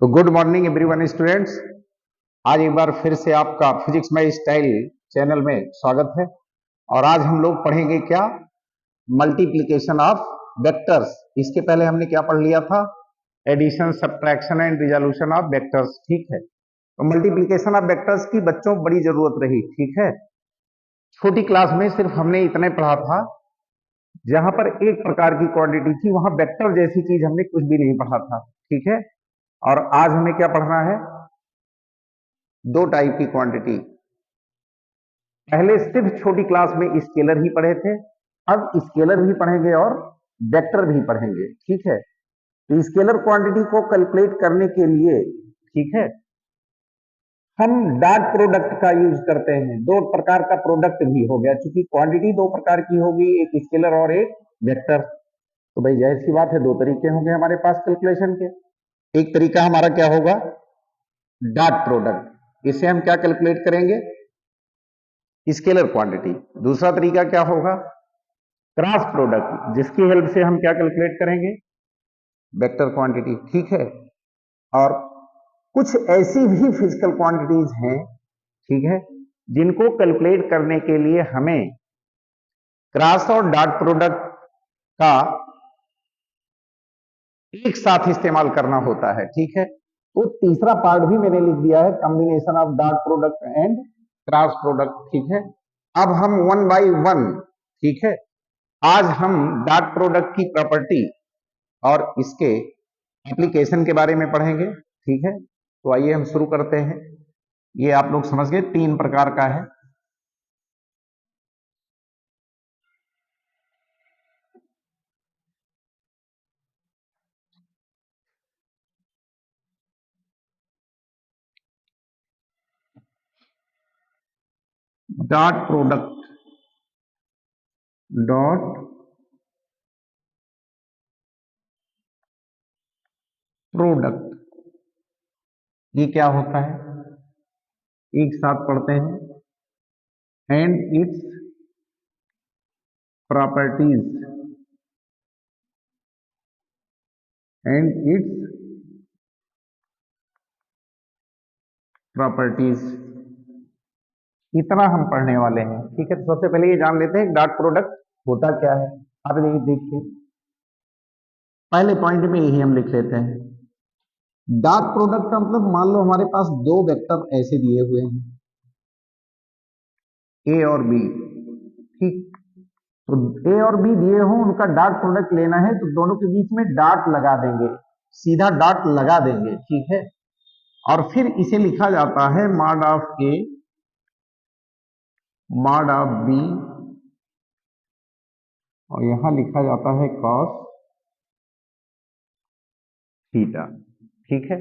तो good morning everyone students. आज एक बार फिर से आपका फिजिक्स माय स्टाइल चैनल में स्वागत है। और आज हम लोग पढ़ेंगे क्या? Multiplication of vectors. इसके पहले हमने क्या पढ़ लिया था? Addition, subtraction and resolution of vectors. ठीक है, तो मल्टीप्लिकेशन ऑफ वेक्टर्स की बच्चों बड़ी जरूरत रही। ठीक है, छोटी क्लास में सिर्फ हमने इतने पढ़ा था, जहां पर एक प्रकार की क्वांटिटी थी वहां वेक्टर जैसी चीज हमने कुछ भी नहीं पढ़ा था। ठीक है, और आज हमें क्या पढ़ना है? दो टाइप की क्वांटिटी। पहले सिर्फ छोटी क्लास में स्केलर ही पढ़े थे, अब स्केलर भी पढ़ेंगे और वेक्टर भी पढ़ेंगे। ठीक है, तो स्केलर क्वांटिटी को कैलकुलेट करने के लिए, ठीक है, हम डॉट प्रोडक्ट का यूज करते हैं। दो प्रकार का प्रोडक्ट भी हो गया, क्योंकि क्वांटिटी दो प्रकार की होगी, एक स्केलर और एक वेक्टर। तो भाई जाहिर सी बात है, दो तरीके होंगे हमारे पास कैलकुलेशन के। एक तरीका हमारा क्या होगा? Dot product. इससे हम क्या कैलकुलेट करेंगे? Scalar quantity. दूसरा तरीका क्या होगा? क्रॉस प्रोडक्ट, जिसकी हेल्प से हम क्या कैलकुलेट करेंगे? Vector quantity. ठीक है, और कुछ ऐसी भी फिजिकल क्वांटिटीज हैं, ठीक है, जिनको कैलकुलेट करने के लिए हमें क्रॉस और डॉट प्रोडक्ट का एक साथ इस्तेमाल करना होता है। ठीक है, तो तीसरा पार्ट भी मैंने लिख दिया है, combination of dot product and cross product. ठीक है, अब हम वन बाय वन, ठीक है, आज हम डॉट प्रोडक्ट की प्रॉपर्टी और इसके एप्लीकेशन के बारे में पढ़ेंगे। ठीक है, तो आइए हम शुरू करते हैं। ये आप लोग समझ गए, तीन प्रकार का है। डॉट प्रोडक्ट, डॉट प्रोडक्ट, ये क्या होता है? एक साथ पढ़ते हैं। And its properties, and its properties, इतना हम पढ़ने वाले हैं। ठीक है, तो सबसे पहले ये जान लेते हैं डॉट प्रोडक्ट होता क्या है। आप ये देखिए, पहले पॉइंट में यही हम लिख लेते हैं। डॉट प्रोडक्ट का मतलब, मान लो हमारे पास दो वेक्टर ऐसे दिए हुए हैं, ए और बी। ठीक, तो ए और बी दिए हो, उनका डॉट प्रोडक्ट लेना है, तो दोनों के बीच में डॉट लगा देंगे, सीधा डॉट लगा देंगे। ठीक है, और फिर इसे लिखा जाता है mod of A, mod of B, और यहां लिखा जाता है कॉस थीटा। ठीक है,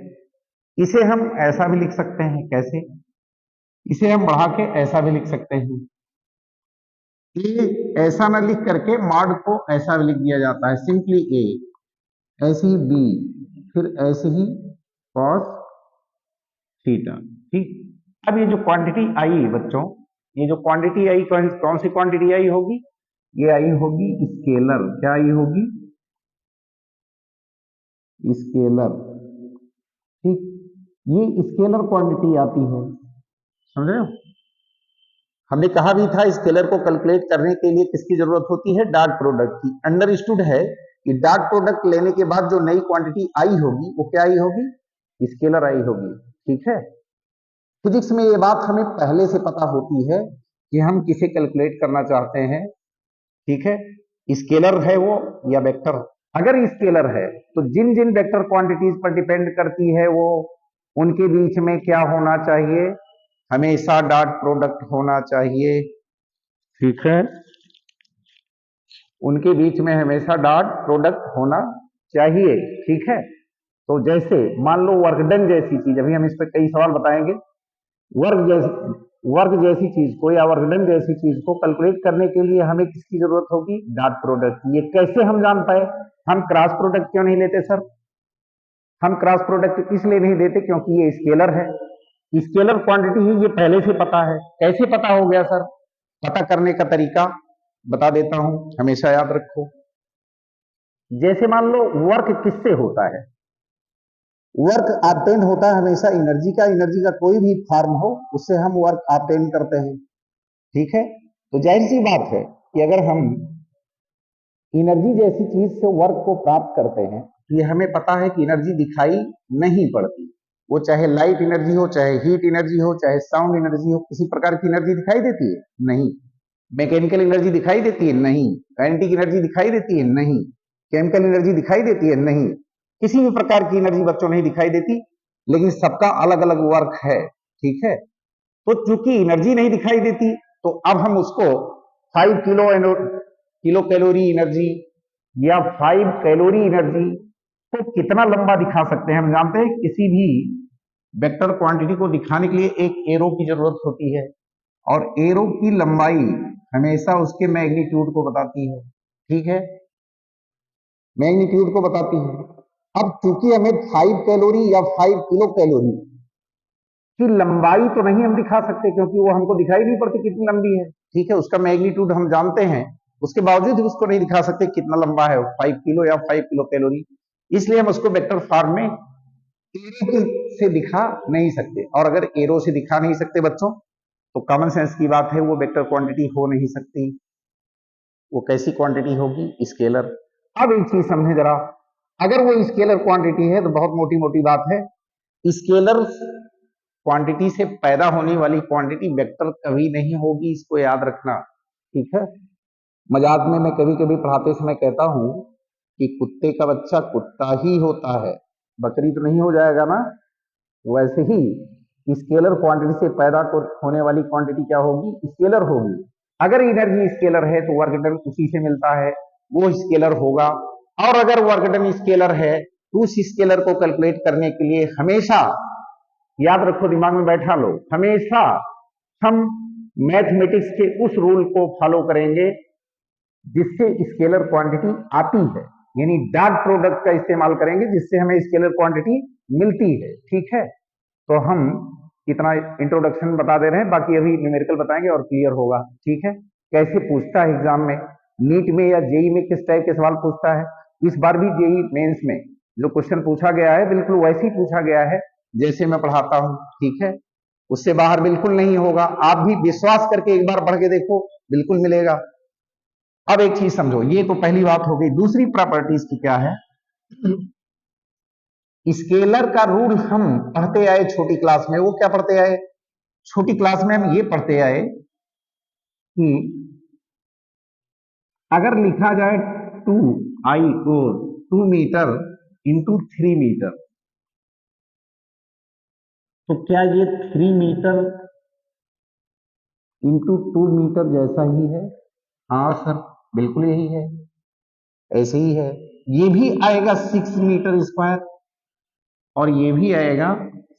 इसे हम ऐसा भी लिख सकते हैं, कैसे? इसे हम बढ़ा के ऐसा भी लिख सकते हैं। ए ऐसा ना लिख करके मॉड को ऐसा भी लिख दिया जाता है, सिंपली ए, ऐसे ही बी, फिर ऐसे ही कॉस थीटा। ठीक, अब ये जो क्वांटिटी आई बच्चों, ये जो क्वांटिटी आई, कौन सी क्वांटिटी आई होगी? ये आई होगी स्केलर। क्या आई होगी? स्केलर। ठीक, ये स्केलर क्वांटिटी आती है, समझ रहे हो? हमने कहा भी था, स्केलर को कैलकुलेट करने के लिए किसकी जरूरत होती है? डॉट प्रोडक्ट की। अंडरस्टूड है कि डॉट प्रोडक्ट लेने के बाद जो नई क्वांटिटी आई होगी वो क्या आई होगी? स्केलर आई होगी। ठीक है, फिजिक्स में ये बात हमें पहले से पता होती है कि हम किसे कैलकुलेट करना चाहते हैं। ठीक है, स्केलर है वो या वेक्टर। अगर स्केलर है तो जिन जिन वेक्टर क्वांटिटीज पर डिपेंड करती है वो, उनके बीच में क्या होना चाहिए? हमेशा डॉट प्रोडक्ट होना चाहिए। ठीक है, उनके बीच में हमेशा डॉट प्रोडक्ट होना चाहिए। ठीक है, तो जैसे मान लो वर्क डन जैसी चीज, अभी हम इस पर कई सवाल बताएंगे। वर्क जैसी चीज को या वर्क डन जैसी चीज को कैलकुलेट करने के लिए हमें किसकी जरूरत होगी? Dot product. ये कैसे हम जान पाए? हम क्रॉस प्रोडक्ट क्यों नहीं लेते सर? हम क्रॉस प्रोडक्ट इसलिए नहीं देते क्योंकि ये स्केलर है, स्केलर क्वांटिटी है, ये पहले से पता है। कैसे पता हो गया सर? पता करने का तरीका बता देता हूं, हमेशा याद रखो। जैसे मान लो वर्क किससे होता है? वर्क ऑब्टेन होता है हमेशा एनर्जी का कोई भी फॉर्म हो उससे हम वर्क ऑब्टेन करते हैं, ठीक है। तो जाहिर सी बात है कि अगर हम एनर्जी जैसी चीज से वर्क को प्राप्त करते हैं तो ये हमें पता है कि एनर्जी दिखाई नहीं पड़ती, वो चाहे लाइट एनर्जी हो, चाहे हीट एनर्जी हो, चाहे साउंड एनर्जी हो, किसी प्रकार की एनर्जी दिखाई देती है नहीं। मैकेनिकल एनर्जी दिखाई देती है नहीं। काइनेटिक एनर्जी दिखाई देती है नहीं। केमिकल एनर्जी दिखाई देती है नहीं। किसी भी प्रकार की एनर्जी बच्चों नहीं दिखाई देती, लेकिन सबका अलग अलग वर्क है, ठीक है। तो चूंकि एनर्जी नहीं दिखाई देती तो अब हम उसको 5 किलो कैलोरी एनर्जी या 5 कैलोरी एनर्जी को कितना लंबा दिखा सकते हैं। हम जानते हैं किसी भी वेक्टर क्वांटिटी को दिखाने के लिए एक एरो की जरूरत होती है, और एरो की लंबाई हमेशा उसके मैग्नीट्यूड को बताती है, ठीक है, मैग्नीट्यूड को बताती है। अब चूंकि हमें 5 कैलोरी या 5 किलो कैलोरी की लंबाई तो नहीं हम दिखा सकते क्योंकि वो हमको दिखाई नहीं पड़ती कितनी लंबी है, ठीक है, उसका मैग्नीट्यूड हम जानते हैं, उसके बावजूद भी उसको नहीं दिखा सकते कितना लंबा है 5 किलो या 5 किलो कैलोरी। इसलिए हम उसको वेक्टर फॉर्म में एरो से दिखा नहीं सकते, और अगर एरो से दिखा नहीं सकते बच्चों तो कॉमन सेंस की बात है वो वेक्टर क्वांटिटी हो नहीं सकती। वो कैसी क्वांटिटी होगी? स्केलर। अब एक चीज समझे जरा, अगर वो स्केलर क्वांटिटी है तो बहुत मोटी मोटी बात है, स्केलर क्वांटिटी से पैदा होने वाली क्वांटिटी वेक्टर कभी नहीं होगी, इसको याद रखना, ठीक है। मजाक में मैं कभी कभी पढ़ाते समय कहता हूं कि कुत्ते का बच्चा कुत्ता ही होता है, बकरी तो नहीं हो जाएगा ना। वैसे ही स्केलर क्वांटिटी से पैदा होने वाली क्वांटिटी क्या होगी? स्केलर होगी। अगर एनर्जी स्केलर है तो वर्क डन उसी से मिलता है, वो स्केलर होगा। और अगर वर्क डन स्केलर है तो उस स्केलर को कैलकुलेट करने के लिए हमेशा याद रखो, दिमाग में बैठा लो, हमेशा हम मैथमेटिक्स के उस रूल को फॉलो करेंगे जिससे स्केलर क्वांटिटी आती है, यानी डॉट प्रोडक्ट का इस्तेमाल करेंगे जिससे हमें स्केलर क्वांटिटी मिलती है, ठीक है। तो हम इतना इंट्रोडक्शन बता दे रहे हैं, बाकी अभी न्यूमेरिकल बताएंगे और क्लियर होगा, ठीक है। कैसे पूछता है एग्जाम में, नीट में या जेई में किस टाइप के सवाल पूछता है। इस बार भी जेई मेंस में जो क्वेश्चन पूछा गया है बिल्कुल वैसे ही पूछा गया है जैसे मैं पढ़ाता हूं, ठीक है, उससे बाहर बिल्कुल नहीं होगा। आप भी विश्वास करके एक बार पढ़ के देखो, बिल्कुल मिलेगा। अब एक चीज समझो, ये तो पहली बात हो गई। दूसरी प्रॉपर्टीज की क्या है? स्केलर का रूल हम पढ़ते आए छोटी क्लास में, वो क्या पढ़ते आए? छोटी क्लास में हम ये पढ़ते आए कि अगर लिखा जाए 2 और 2 मीटर इंटू 3 मीटर, तो क्या ये 3 मीटर इंटू 2 मीटर जैसा ही है? हाँ सर, बिल्कुल यही है, ऐसे ही है। ये भी आएगा 6 मीटर स्क्वायर और ये भी आएगा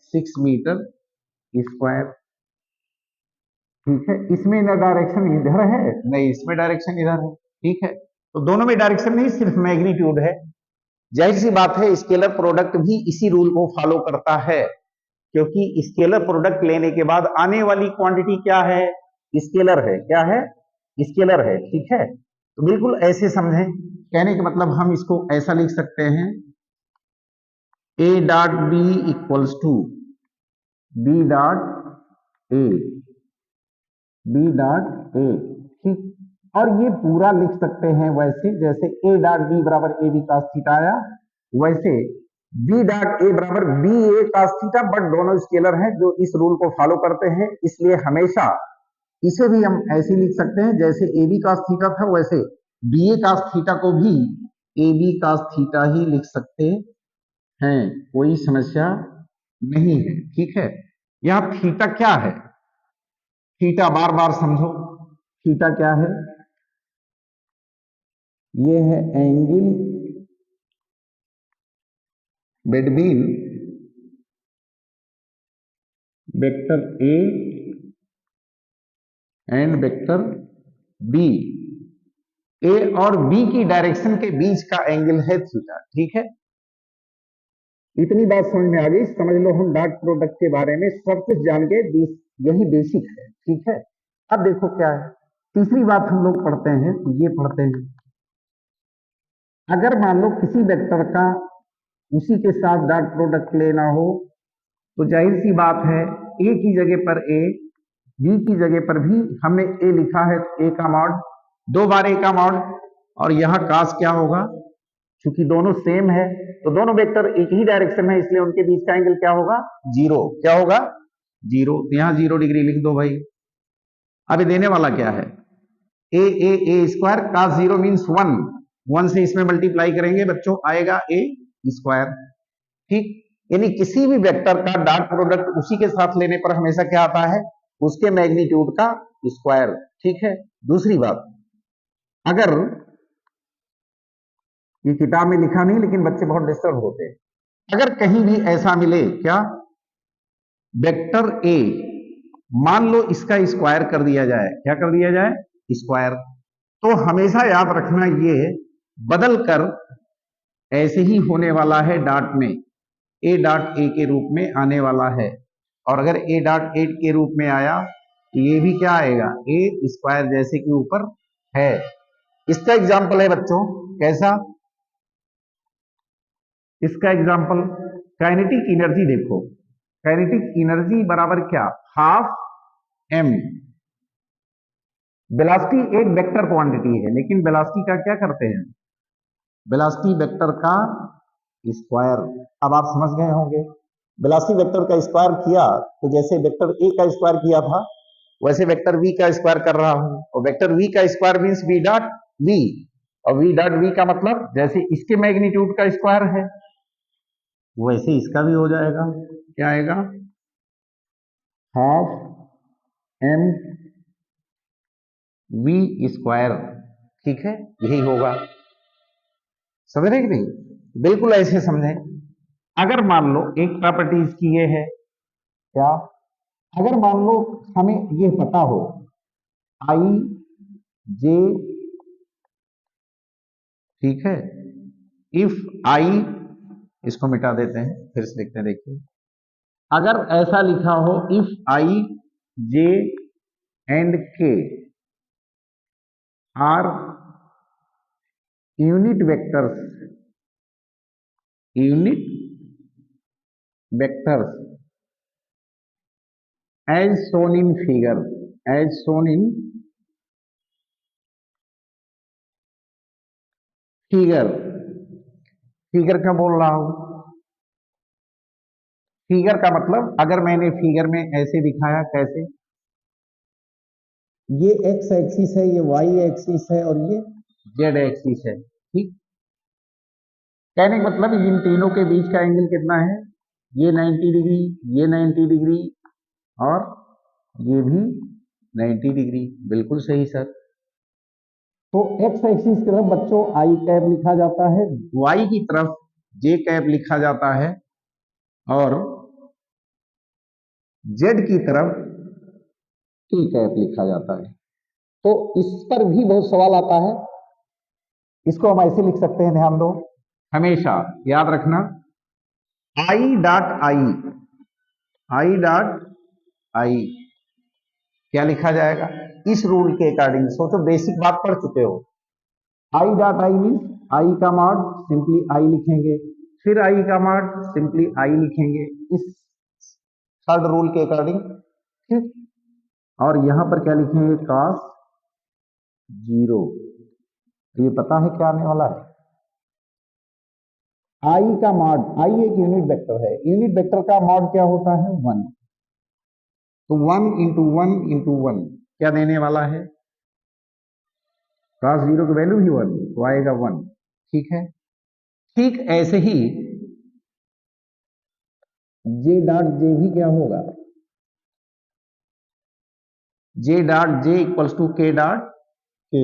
6 मीटर स्क्वायर, ठीक है। इसमें ना डायरेक्शन इधर है, नहीं इसमें डायरेक्शन इधर है, ठीक है। तो दोनों में डायरेक्शन नहीं, सिर्फ मैग्नीट्यूड है। जाहिर सी बात है स्केलर प्रोडक्ट भी इसी रूल को फॉलो करता है, क्योंकि स्केलर प्रोडक्ट लेने के बाद आने वाली क्वांटिटी क्या है? स्केलर है। क्या है? स्केलर है, ठीक है। तो बिल्कुल ऐसे समझें, कहने का मतलब हम इसको ऐसा लिख सकते हैं, A dot B equals to B dot A, B dot A, ठीक। और ये पूरा लिख सकते हैं वैसे जैसे ए डॉट बी बराबर ए बी कास थीटा आया, वैसे बी डॉट ए बराबर B A cos theta, but दोनों स्केलर हैं जो इस रूल को फॉलो करते हैं, इसलिए हमेशा इसे भी हम ऐसे लिख सकते हैं जैसे ए बी कास थीटा था वैसे बी ए कास थीटा को भी ए बी कास थीटा ही लिख सकते हैं, कोई समस्या नहीं है, ठीक है। यहां थीटा क्या है? थीटा बार बार समझो, थीटा क्या है? ये है angle between vector A and vector B. A और बी की डायरेक्शन के बीच का एंगल है थीटा, ठीक है। इतनी बात समझ में आ गई, समझ लो हम डॉट प्रोडक्ट के बारे में सब कुछ जान के, यही बेसिक है, ठीक है। अब देखो क्या है, तीसरी बात हम लोग पढ़ते हैं तो ये पढ़ते हैं, अगर मान लो किसी वेक्टर का उसी के साथ डॉट प्रोडक्ट लेना हो तो जाहिर सी बात है ए की जगह पर ए, बी की जगह पर भी हमने ए लिखा है, ए का मॉड, दो बार ए का मॉड, और यहां कास क्या होगा, क्योंकि दोनों सेम है तो दोनों वेक्टर एक ही डायरेक्शन में, इसलिए उनके बीच का एंगल क्या होगा, जीरो। क्या होगा, जीरो। तो यहां 0 डिग्री लिख दो भाई। अब देने वाला क्या है, ए स्क्वायर, कास 0 मीन्स 1, 1 से इसमें मल्टीप्लाई करेंगे बच्चों, आएगा ए स्क्वायर। ठीक, यानी किसी भी वेक्टर का डॉट प्रोडक्ट उसी के साथ लेने पर हमेशा क्या आता है, उसके मैग्नीट्यूड का स्क्वायर। ठीक है। दूसरी बात, अगर ये किताब में लिखा नहीं लेकिन बच्चे बहुत डिस्टर्ब होते हैं, अगर कहीं भी ऐसा मिले क्या, वेक्टर ए, मान लो इसका स्क्वायर कर दिया जाए, क्या कर दिया जाए, स्क्वायर, तो हमेशा याद रखना ये बदल कर ऐसे ही होने वाला है डॉट में, ए डॉट ए के रूप में आने वाला है। और अगर ए डॉट ए के रूप में आया तो ये भी क्या आएगा, ए स्क्वायर जैसे कि ऊपर है। इसका एग्जाम्पल है बच्चों, कैसा, इसका एग्जाम्पल काइनेटिक एनर्जी देखो, काइनेटिक एनर्जी बराबर क्या, हाफ एम। वेलोसिटी एक वेक्टर क्वांटिटी है, लेकिन वेलोसिटी का क्या करते हैं, वेलोसिटी वेक्टर का स्क्वायर। अब आप समझ गए होंगे, वेलोसिटी वेक्टर का स्क्वायर किया तो जैसे वेक्टर ए का स्क्वायर किया था वैसे वेक्टर वी का स्क्वायर कर रहा हूं, और वेक्टर वी का square means V dot V, और वी डॉट वी का मतलब जैसे इसके मैग्नीट्यूड का स्क्वायर है वैसे इसका भी हो जाएगा। क्या आएगा, हाफ एम वी स्क्वायर। ठीक है, यही होगा। समझ रहे कि नहीं, बिल्कुल ऐसे समझें। अगर मान लो एक प्रॉपर्टी इसकी ये है, क्या, अगर मान लो हमें ये पता हो आई जे, ठीक है, इफ आई, इसको मिटा देते हैं फिर से लिखते हैं, देखिए अगर ऐसा लिखा हो if I J and K are unit vectors, unit vectors as shown in figure, as shown in figure, figure क्यों बोल रहा हूं, फिगर का मतलब अगर मैंने फिगर में ऐसे दिखाया, कैसे, ये एक्स एक्सिस है, ये वाई एक्सिस है, और ये जेड एक्सिस है। ठीक, कहने का मतलब इन तीनों के बीच का एंगल कितना है, ये 90 डिग्री, ये 90 डिग्री, और ये भी 90 डिग्री। बिल्कुल सही सर। तो एक्स एक्सिस की तरफ बच्चों आई कैप लिखा जाता है, वाई की तरफ जे कैप लिखा जाता है, और जेड की तरफ टी कैप लिखा जाता है। तो इस पर भी बहुत सवाल आता है, इसको हम ऐसे लिख सकते हैं, ध्यान दो, हमेशा याद रखना, I dot I, I dot I क्या लिखा जाएगा, इस रूल के अकॉर्डिंग। सोचो बेसिक बात पढ़ चुके हो, I dot I mean I का मॉड सिंपली आई लिखेंगे, फिर आई का मॉड सिंपली आई लिखेंगे, इस थर्ड रूल के अकॉर्डिंग। ठीक, और यहां पर क्या लिखेंगे, कॉस 0। तो ये पता है क्या आने वाला है, आई का मॉड, आई एक यूनिट वेक्टर है, यूनिट वेक्टर का मॉड क्या होता है, 1। तो 1 इंटू 1 इंटू 1 क्या देने वाला है, cos 0 की वैल्यू ही 1, तो आएगा 1। ठीक है, ठीक ऐसे ही जे डॉट जे भी क्या होगा, J dot J equals to K dot K,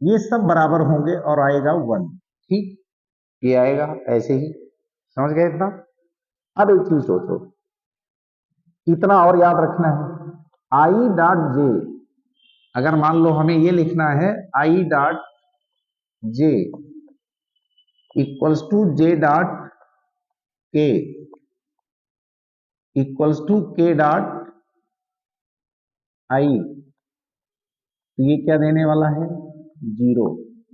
ये सब बराबर होंगे और आएगा 1। ठीक, ये आएगा ऐसे ही, समझ गए इतना। अब एक चीज सोचो, इतना और याद रखना है, आई डॉट जे, अगर मान लो हमें ये लिखना है I dot J equals to J dot K equals to K dot I, तो ये क्या देने वाला है, 0।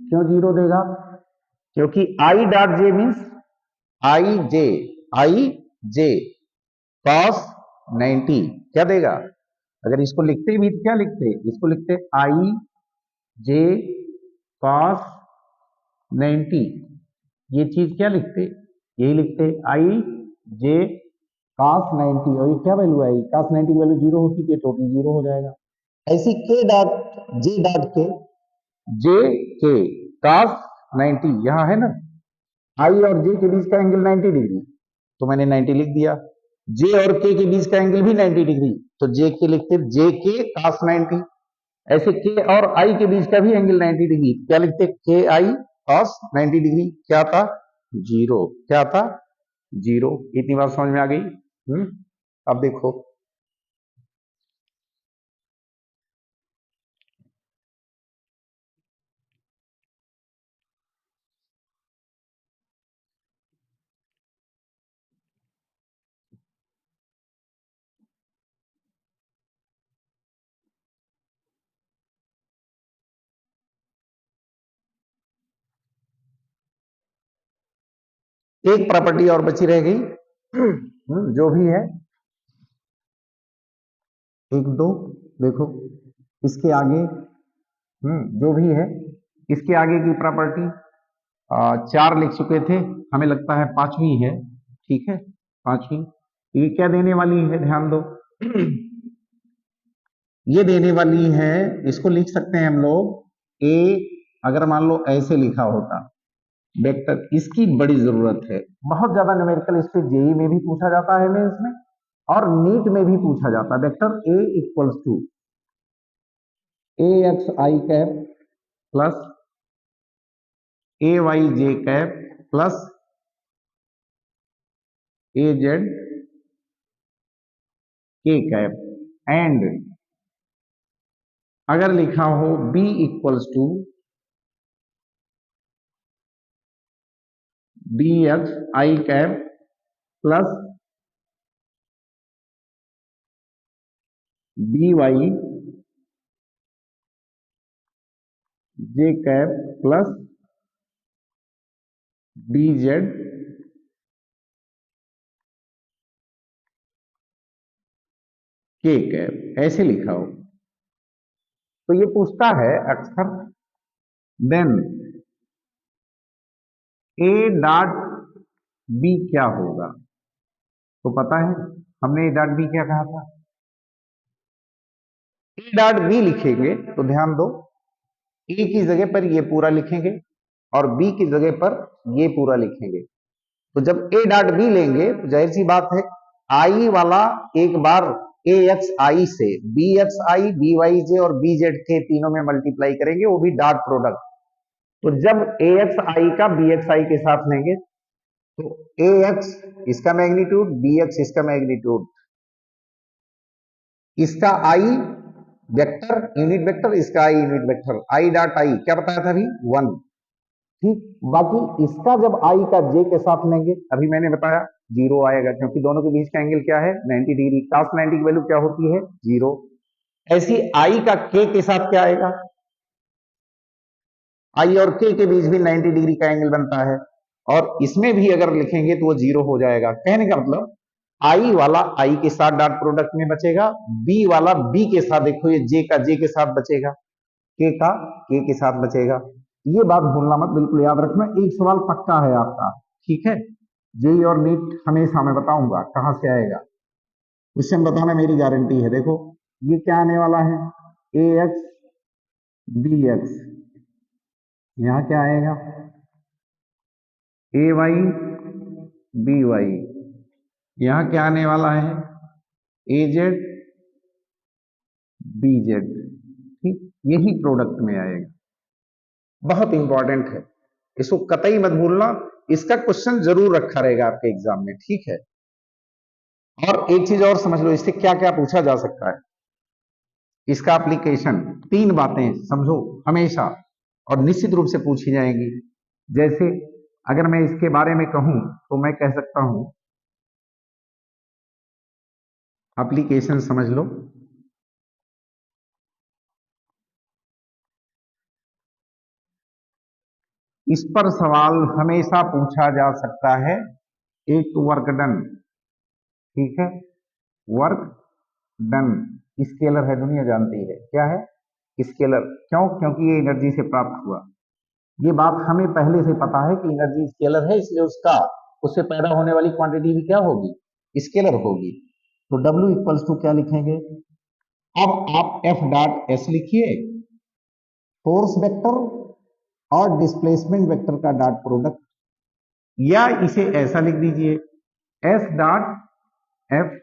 क्यों 0 देगा, क्योंकि आई dot J means I J cos 90 क्या देगा? अगर इसको लिखते भी तो क्या लिखते? इसको लिखते आई जे कॉस 90। ये चीज क्या लिखते? यही लिखते आई जे कॉस 90। और ये क्या वैल्यू आई? कॉस 90 की वैल्यू जीरो होती है, टोटल जीरो हो जाएगा। ऐसी के डॉट जे डॉट के जे के कॉस 90 यहां है ना, आई और जे के बीच का एंगल 90 डिग्री, तो मैंने 90 लिख दिया। जे और के बीच का एंगल भी 90 डिग्री, तो जे के लिखते जे के कॉस 90। ऐसे के और आई के बीच का भी एंगल 90 डिग्री, क्या लिखते? के आई कॉस 90 डिग्री। क्या था? जीरो। क्या था? जीरो। इतनी बात समझ में आ गई? अब देखो, एक प्रॉपर्टी और बची रह गई, जो भी है एक दो, देखो इसके आगे, जो भी है इसके आगे की प्रॉपर्टी चार लिख चुके थे, हमें लगता है पांचवी है। ठीक है, पांचवी। ये क्या देने वाली है? ध्यान दो, ये देने वाली है, इसको लिख सकते हैं हम लोग ए। अगर मान लो ऐसे लिखा होता वेक्टर, इसकी बड़ी जरूरत है। बहुत ज्यादा न्यूमेरिकल इस पे जेई में भी पूछा जाता है, मेंस में और नीट में भी पूछा जाता है। Vector A equals to A X I cap plus A Y J cap plus A Z K cap, and अगर लिखा हो B equals to B X I cap plus B Y J cap plus B Z K cap, ऐसे लिखा हो तो ये पूछता है अक्सर, देन ए डॉट बी क्या होगा? तो पता है हमने ए डॉट बी क्या कहा था? ए डॉट बी लिखेंगे तो ध्यान दो, ए की जगह पर ये पूरा लिखेंगे और बी की जगह पर ये पूरा लिखेंगे। तो जब ए डॉट बी लेंगे तो जाहिर सी बात है, आई वाला एक बार ए एक्स आई से बी एक्स आई बी वाई जे और बी जेड के तीनों में मल्टीप्लाई करेंगे, वो भी डॉट प्रोडक्ट। तो जब ए एक्स आई का बी एक्स आई के साथ लेंगे तो ए एक्स इसका मैग्नीट्यूड, बी एक्स इसका मैग्नीट्यूड, इसका आई वेक्टर यूनिट वेक्टर, इसका I unit vector, I dot I क्या बताया था अभी? 1। ठीक, बाकी इसका जब आई का जे के साथ लेंगे, अभी मैंने बताया जीरो आएगा, क्योंकि दोनों के बीच का एंगल क्या है? 90 डिग्री। cos 90 की वैल्यू क्या होती है? जीरो। ऐसी आई का के साथ क्या आएगा? आई और के बीच भी 90 डिग्री का एंगल बनता है, और इसमें भी अगर लिखेंगे तो वो जीरो हो जाएगा। कहने का मतलब आई वाला आई के साथ डॉट प्रोडक्ट में बचेगा, बी वाला बी के साथ, देखो ये जे का जे के साथ बचेगा, के का के साथ बचेगा। ये बात भूलना मत, बिल्कुल याद रखना। एक सवाल पक्का है आपका, ठीक है? जेई और नीट हमेशा मैं बताऊंगा कहां से आएगा, क्वेश्चन बताना मेरी गारंटी है। देखो ये क्या आने वाला है? ए एक्स बी एक्स, यहां क्या आएगा? ए वाई बी वाई, यहां क्या आने वाला है? ए जेड बी जेड। ठीक, यही प्रोडक्ट में आएगा। बहुत इंपॉर्टेंट है, इसको कतई मत भूलना, इसका क्वेश्चन जरूर रखा रहेगा आपके एग्जाम में। ठीक है, और एक चीज और समझ लो, इससे क्या क्या पूछा जा सकता है, इसका एप्लीकेशन। तीन बातें समझो हमेशा, और निश्चित रूप से पूछी जाएंगी। जैसे अगर मैं इसके बारे में कहूं तो मैं कह सकता हूं, एप्लीकेशन समझ लो। इस पर सवाल हमेशा पूछा जा सकता है, एक तो वर्क डन, ठीक है, वर्क डन स्केलर है, दुनिया जानती है क्या है स्केलर। क्यों? क्योंकि ये एनर्जी से प्राप्त हुआ। ये बात हमें पहले से पता है कि एनर्जी स्केलर है, इसलिए उससे पैदा होने वाली क्वांटिटी भी क्या होगी, स्केलर होगी। तो W इक्वल्स टू क्या लिखेंगे? अब आप F डॉट एस लिखिए, फोर्स वेक्टर और डिस्प्लेसमेंट वेक्टर का डॉट प्रोडक्ट, या इसे ऐसा लिख दीजिए S डॉट F।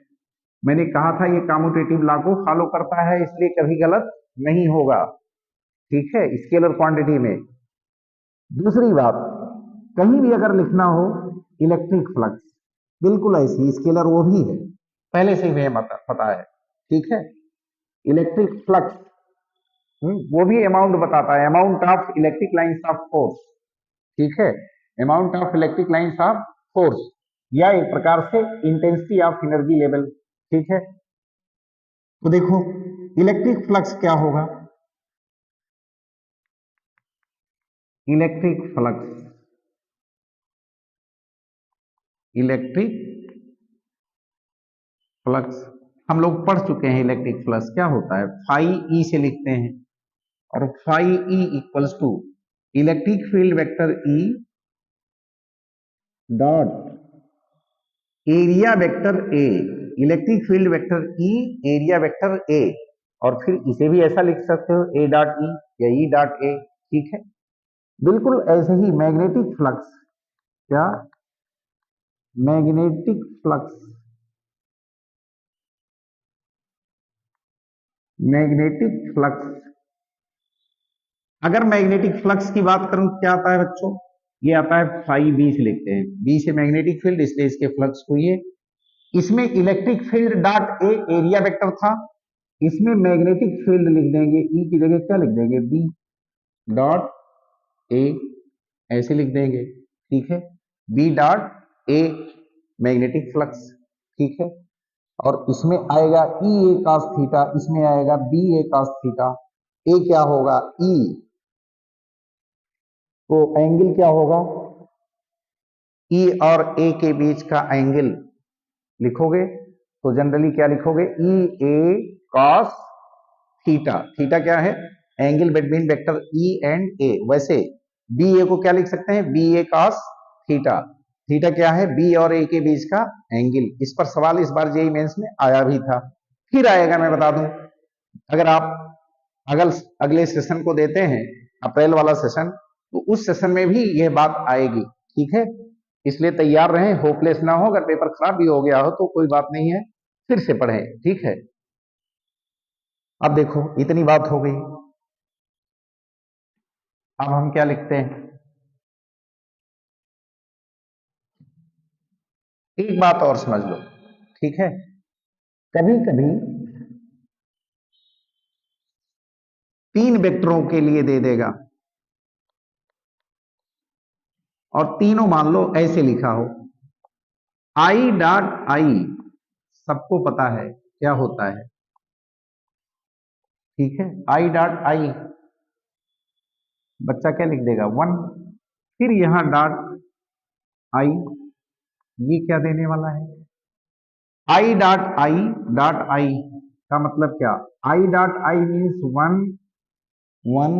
मैंने कहा था ये कम्यूटेटिव लॉ को फॉलो करता है, इसलिए कभी गलत नहीं होगा, ठीक है, स्केलर क्वांटिटी में। दूसरी बात, कहीं भी अगर लिखना हो इलेक्ट्रिक फ्लक्स, बिल्कुल ऐसी स्केलर वो भी है, पहले से ही हमें पता है, ठीक है। इलेक्ट्रिक फ्लक्स वो भी अमाउंट बताता है, amount of electric lines of force, ठीक है, amount of electric lines of force, या एक प्रकार से इंटेंसिटी ऑफ एनर्जी लेवल, ठीक है। तो देखो इलेक्ट्रिक फ्लक्स क्या होगा, इलेक्ट्रिक फ्लक्स, इलेक्ट्रिक फ्लक्स हम लोग पढ़ चुके हैं। इलेक्ट्रिक फ्लक्स क्या होता है, फाई ई से लिखते हैं, और phi E equals to electric field vector E dot area vector A, electric field vector E area vector A, और फिर इसे भी ऐसा लिख सकते हो ए डॉट ई या ई डॉट ए, ठीक है। बिल्कुल ऐसे ही मैग्नेटिक फ्लक्स, क्या मैग्नेटिक फ्लक्स, मैग्नेटिक फ्लक्स, अगर मैग्नेटिक फ्लक्स की बात करूं क्या आता है बच्चों, ये आता है फाई बी से लिखते हैं, बी से मैग्नेटिक फील्ड, इसलिए इसके फ्लक्स को ये, इसमें electric field dot A area vector था, इसमें मैग्नेटिक फील्ड लिख देंगे, ई की जगह क्या लिख देंगे, बी डॉट ए, ऐसे लिख देंगे, ठीक है, B dot A magnetic flux, ठीक है। और इसमें आएगा ई ए कास थीटा, इसमें आएगा बी ए कास थीटा, ए क्या होगा ई, तो एंगल क्या होगा, ई और ए के बीच का एंगल लिखोगे तो जनरली क्या लिखोगे, E A cos theta, theta क्या है, angle between vector E and A. वैसे बी ए को क्या लिख सकते हैं, B A cos theta, theta क्या है, बी और ए के बीच का एंगल। इस पर सवाल इस बार जेईई मेंस में आया भी था, फिर आएगा, मैं बता दूं। अगर आप अगले सेशन को देते हैं, अप्रैल वाला सेशन, तो उस सेशन में भी यह बात आएगी, ठीक है। इसलिए तैयार रहें, होपलेस ना हो, अगर पेपर खराब भी हो गया हो तो कोई बात नहीं है, फिर से पढ़ें, ठीक है। अब देखो इतनी बात हो गई, अब हम क्या लिखते हैं, एक बात और समझ लो, ठीक है। कभी कभी तीन वेक्टरों के लिए दे देगा, और तीनों मान लो ऐसे लिखा हो, आई डॉट आई सबको पता है क्या होता है, ठीक है, आई डॉट आई, बच्चा क्या लिख देगा, वन, फिर यहां डॉट आई, ये क्या देने वाला है, आई डॉट आई का मतलब क्या, I dot I means one one,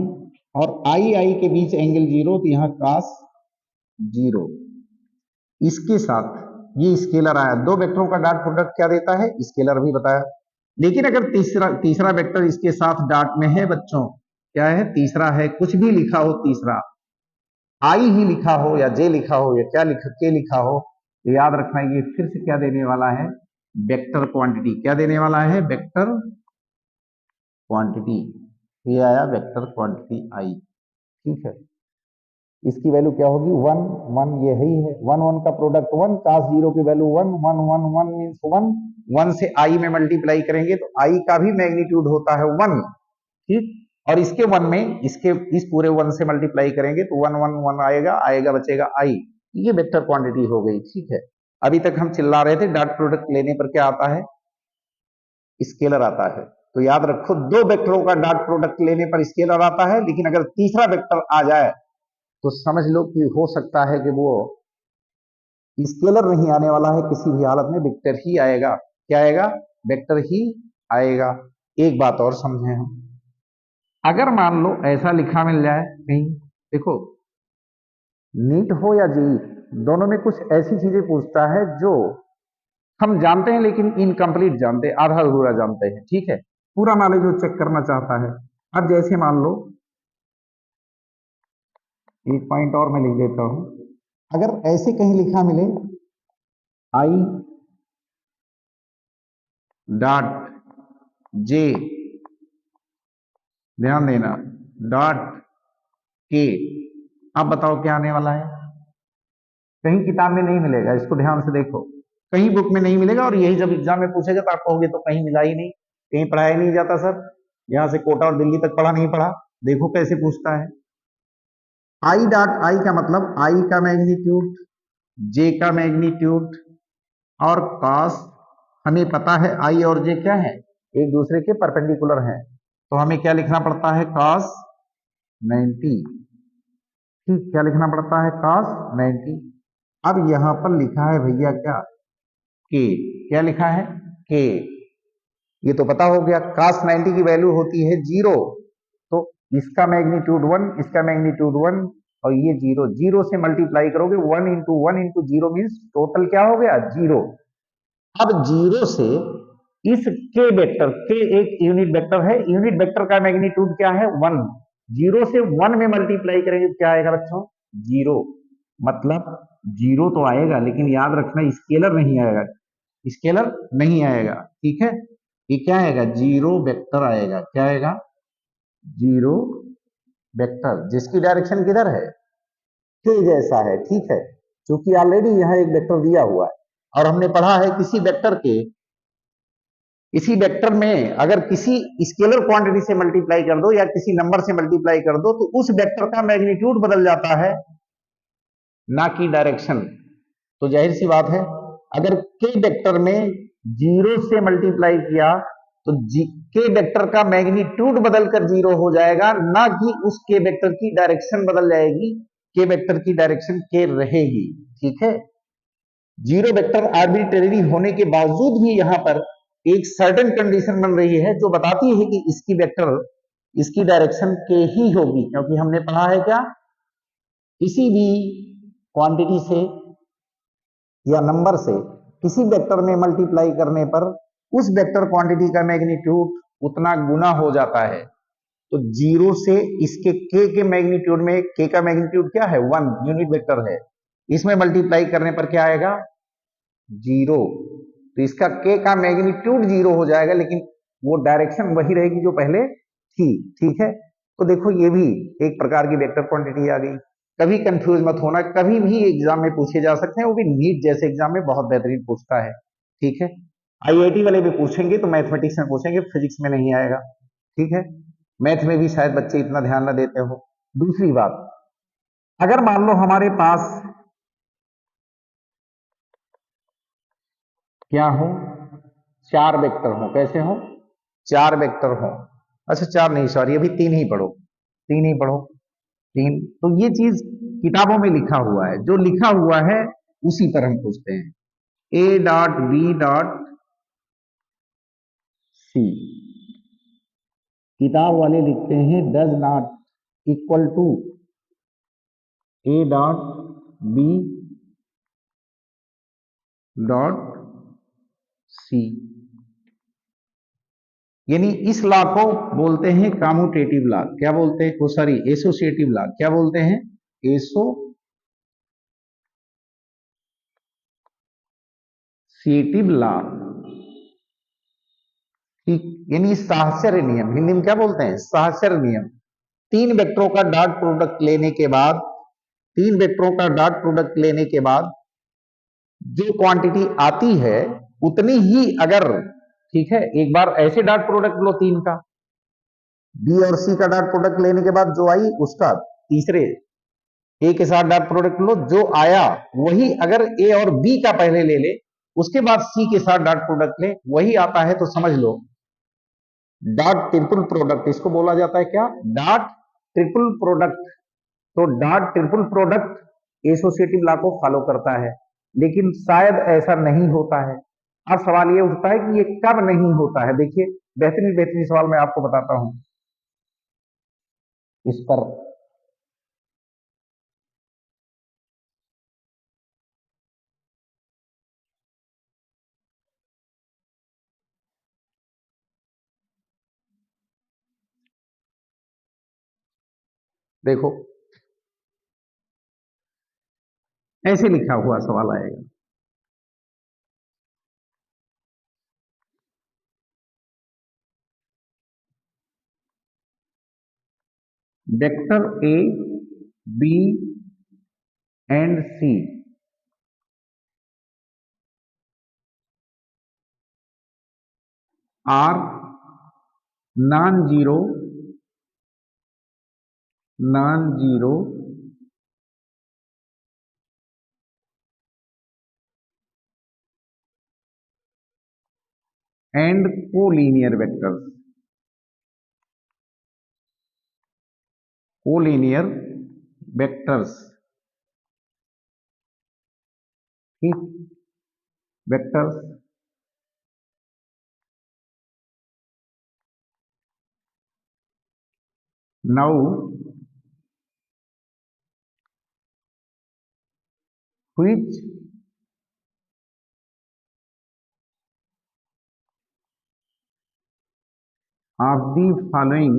और आई के बीच एंगल जीरो, तो यहां कास जीरो, इसके साथ ये स्केलर आया, दो वेक्टरों का डॉट प्रोडक्ट क्या देता है, स्केलर भी बताया। लेकिन अगर तीसरा वेक्टर इसके साथ डॉट में है बच्चों, क्या है, तीसरा है, कुछ भी लिखा हो, तीसरा आई ही लिखा हो या जे लिखा हो या क्या के लिखा हो, तो याद रखना ये फिर से क्या देने वाला है, वेक्टर क्वांटिटी, क्या देने वाला है, वेक्टर क्वांटिटी, ये आया वेक्टर क्वांटिटी आई, ठीक है। इसकी वैल्यू क्या होगी, वन वन, ये ही है, वन वन का प्रोडक्ट वन, कास जीरो की value one, one one one means one, one से आई में मल्टीप्लाई करेंगे तो आई का भी मैग्नीट्यूड होता है वन, ठीक, और इसके वन में इसके इस पूरे वन से मल्टीप्लाई करेंगे तो वन वन वन आएगा, आएगा बचेगा आई, ये वेक्टर क्वांटिटी हो गई, ठीक है। अभी तक हम चिल्ला रहे थे डॉट प्रोडक्ट लेने पर क्या आता है, स्केलर आता है, तो याद रखो दो वेक्टरों का डॉट प्रोडक्ट लेने पर स्केलर आता है, लेकिन अगर तीसरा वेक्टर आ जाए तो समझ लो कि हो सकता है कि वो स्केलर नहीं आने वाला है, किसी भी हालत में वेक्टर ही आएगा। क्या आएगा? वेक्टर ही आएगा। एक बात और समझे हम, अगर मान लो ऐसा लिखा मिल जाए कहीं, देखो नीट हो या जेई दोनों में कुछ ऐसी चीजें पूछता है जो हम जानते हैं लेकिन इनकम्प्लीट जानते हैं, आधा अधूरा जानते हैं, ठीक है, पूरा नॉलेज वो चेक करना चाहता है। अब जैसे मान लो, एक पॉइंट और मैं लिख देता हूं, अगर ऐसे कहीं लिखा मिले आई डॉट जे, ध्यान देना, डॉट के, अब बताओ क्या आने वाला है? कहीं किताब में नहीं मिलेगा, इसको ध्यान से देखो, कहीं बुक में नहीं मिलेगा, और यही जब एग्जाम में पूछेगा तो आप कहोगे तो कहीं मिला ही नहीं, कहीं पढ़ाया नहीं जाता सर, यहां से कोटा और दिल्ली तक पढ़ा नहीं पढ़ा। देखो कैसे पूछता है। आई डॉट आई का मतलब आई का मैग्नीट्यूड, जे का मैग्नीट्यूड, और कॉस, हमें पता है आई और जे क्या है, एक दूसरे के परपेंडिकुलर हैं, तो हमें क्या लिखना पड़ता है? कॉस 90। ठीक, क्या लिखना पड़ता है? कॉस 90। अब यहां पर लिखा है भैया क्या? के। क्या लिखा है? के। ये तो पता हो गया, cos 90 की वैल्यू होती है 0, तो इसका मैग्नीट्यूड 1, इसका मैग्नीट्यूड 1, और ये 0, 0 से मल्टीप्लाई करोगे, 1 इंटू 1 इंटू 0 मीन्स टोटल क्या हो गया? 0। अब 0 से इस के वेक्टर, के एक यूनिट वेक्टर है, यूनिट वेक्टर का मैग्नीट्यूड क्या है? 1। 0 से 1 में मल्टीप्लाई करेंगे तो क्या आएगा बच्चों? 0। मतलब 0 तो आएगा, लेकिन याद रखना स्केलर नहीं आएगा, स्केलर नहीं आएगा, ठीक है। ये क्या आएगा? 0 वेक्टर आएगा। क्या आएगा? 0 वेक्टर, जिसकी डायरेक्शन किधर है? के जैसा है, ठीक है, क्योंकि ऑलरेडी यहाँ एक वेक्टर दिया हुआ है, और हमने पढ़ा है किसी वेक्टर के, इसी वेक्टर में अगर किसी स्केलर क्वांटिटी से मल्टीप्लाई कर दो या किसी नंबर से मल्टीप्लाई कर दो तो उस वेक्टर का मैग्नीट्यूड बदल जाता है, ना कि डायरेक्शन। तो जाहिर सी बात है, अगर के वेक्टर में 0 से मल्टीप्लाई किया तो के वेक्टर का मैग्नीट्यूड बदलकर 0 हो जाएगा, ना कि उस के वेक्टर की डायरेक्शन बदल जाएगी, के वेक्टर की डायरेक्शन के रहेगी, ठीक है। 0 वेक्टर आर्बिट्रेरी होने के बावजूद भी यहां पर एक सर्टेन कंडीशन बन रही है जो बताती है कि इसकी वेक्टर, इसकी डायरेक्शन के ही होगी, क्योंकि हमने पढ़ा है क्या? किसी भी क्वांटिटी से या नंबर से किसी वेक्टर में मल्टीप्लाई करने पर उस वेक्टर क्वांटिटी का मैग्नीट्यूड उतना गुना हो जाता है। तो 0 से इसके के मैग्नीट्यूड में, के का मैग्नीट्यूड क्या है? 1 यूनिट वेक्टर है, इसमें मल्टीप्लाई करने पर क्या आएगा? 0। तो इसका के का मैग्नीट्यूड 0 हो जाएगा, लेकिन वो डायरेक्शन वही रहेगी जो पहले थी, ठीक है। तो देखो ये भी एक प्रकार की वेक्टर क्वांटिटी आ गई। कभी कंफ्यूज मत होना, कभी भी एग्जाम में पूछे जा सकते हैं, वो भी नीट जैसे एग्जाम में बहुत बेहतरीन पूछता है, ठीक है। आईआईटी वाले भी पूछेंगे तो मैथमेटिक्स में पूछेंगे, फिजिक्स में नहीं आएगा, ठीक है। मैथ में भी शायद बच्चे इतना ध्यान न देते हो। दूसरी बात, अगर मान लो हमारे पास क्या हो? 4 वेक्टर हो। कैसे हो? 4 वेक्टर हो। अच्छा 4 नहीं, सॉरी, अभी 3 ही पढ़ो, 3 ही पढ़ो, 3। तो ये चीज किताबों में लिखा हुआ है, जो लिखा हुआ है उसी पर हम पूछते हैं। A dot B dot C, किताब वाले लिखते हैं does not equal to A dot B dot C, यानी इस लॉ को बोलते हैं कम्यूटेटिव लॉ। क्या बोलते हैं? वो सॉरी, एसोसिएटिव लॉ। क्या बोलते हैं? एसोसिएटिव लॉ, ठीक, यानी साहचर्य नियम, हिंदी में क्या बोलते हैं? साहचर्य नियम। 3 वेक्टरों का डॉट प्रोडक्ट लेने के बाद, 3 वेक्टरों का डॉट प्रोडक्ट लेने के बाद जो क्वांटिटी आती है उतनी ही, अगर, ठीक है, एक बार ऐसे डॉट प्रोडक्ट लो 3 का, बी और सी का डॉट प्रोडक्ट लेने के बाद जो आई उसका, तीसरे ए के साथ डॉट प्रोडक्ट लो, जो आया वही अगर ए और बी का पहले ले ले, उसके बाद सी के साथ डॉट प्रोडक्ट ले, वही आता है तो समझ लो डॉट ट्रिपल प्रोडक्ट, इसको बोला जाता है क्या? Dot triple product. तो dot triple product associative law को फॉलो करता है। लेकिन शायद ऐसा नहीं होता है। अब सवाल ये उठता है कि ये कब नहीं होता है। देखिए, बेहतरीन बेहतरीन सवाल मैं आपको बताता हूं इस पर। देखो, ऐसे लिखा हुआ सवाल आएगा। Vector A, B and C are non-zero and collinear vectors, collinear vectors, ठीक, vectors। now which of the following